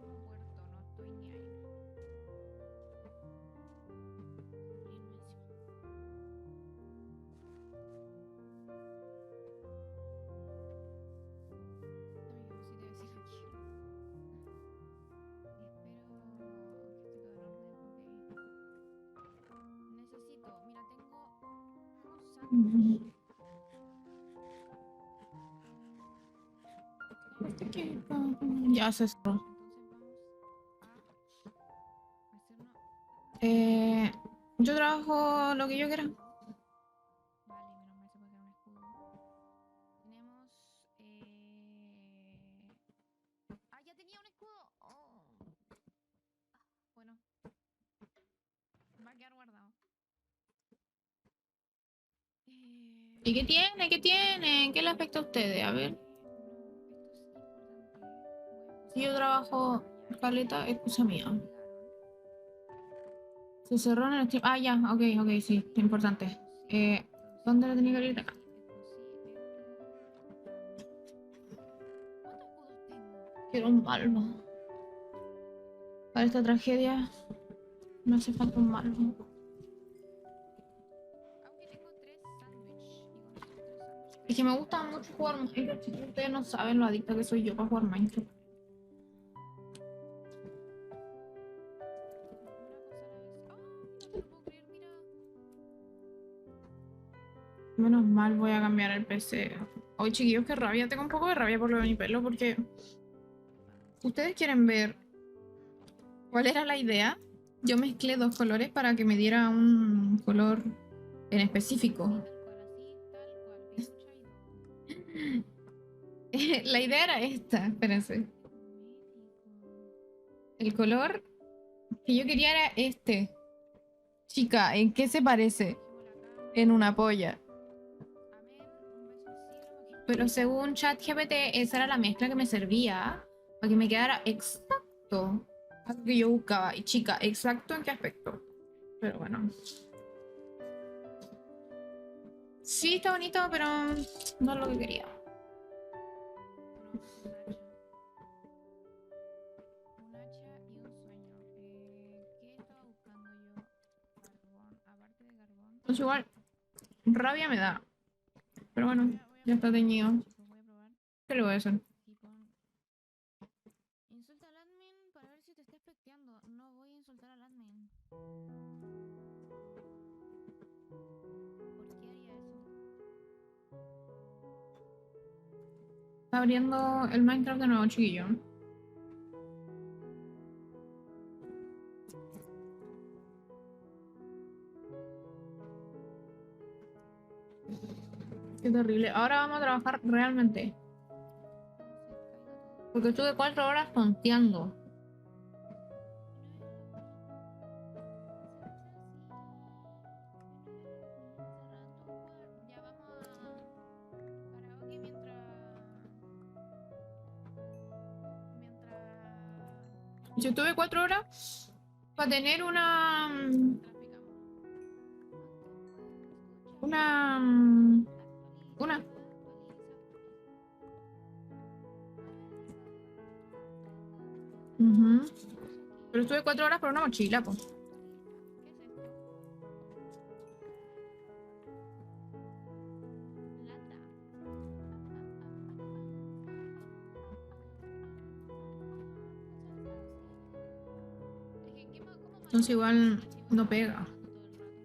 no estoy ni ahí. Ríenme encima. Amigo, sí te voy a decir aquí. Y espero que esté todo en orden, ok. Necesito, mira, tengo unos sándwiches. Ya se cerró. Entonces vamos a hacernos. Yo trabajo lo que yo quiera. Vale, menos mal se puede crear un escudo. Tenemos. Ah, ya tenía un escudo. Oh. Bueno, va a quedar guardado. ¿Y qué tiene? ¿Qué tiene? ¿Qué le afecta a ustedes? A ver. No, esto es importante. Voy a Si yo usar trabajo Caleta, excusa mía. Se cerró en el stream. Ah, ya, ok, sí, es importante. ¿Dónde le tenía que abrir? Acá. Quiero un Malva. Para esta tragedia me hace falta un Malva. Aunque tengo 3 sándwiches. Y con esos 3 sándwiches Es que me gusta mucho jugar Minecraft. Si ustedes no saben lo adicta que soy yo para jugar Minecraft. una cosa a la vez. ¡Ah! No te lo puedo creer, mira. Menos mal voy a cambiar el PC. Hoy, chiquillos, qué rabia. Tengo un poco de rabia por lo de mi pelo porque ustedes quieren ver cuál era la idea. Yo mezclé dos colores para que me diera un color en específico. Tal cual, bien chaido. La idea era esta, espérense. El color que yo quería era este. Chica, ¿en qué se parece? En una polla. Pero según ChatGPT, esa era la mezcla que me servía para que me quedara exacto a lo que yo buscaba. Y chica, ¿exacto en qué aspecto? Pero bueno. Sí, está bonito, pero no es lo que quería. Un hacha y un sueño. ¿Qué estaba buscando yo? Carbón. Aparte de carbón. Entonces igual, rabia me da. Pero bueno, Voy a ya está probar, teñido. chicos, voy a probar. ¿Qué le voy a hacer? Y pon. Insulta al admin para ver si te está especteando. No voy a insultar al admin. ¿Por qué haría eso? Está abriendo el Minecraft de nuevo, chiquillo. Qué terrible. Ahora vamos a trabajar realmente. Entonces caiga todo. Porque estuve 4 horas tonteando. Ya vamos a karaoke mientras Yo estuve 4 horas para tener traficamos. una, una. Ujú. Pero estuve 4 horas por una mochila, pues. ¿Qué es esto? Lata. Es que, ¿cómo Entonces igual no pega.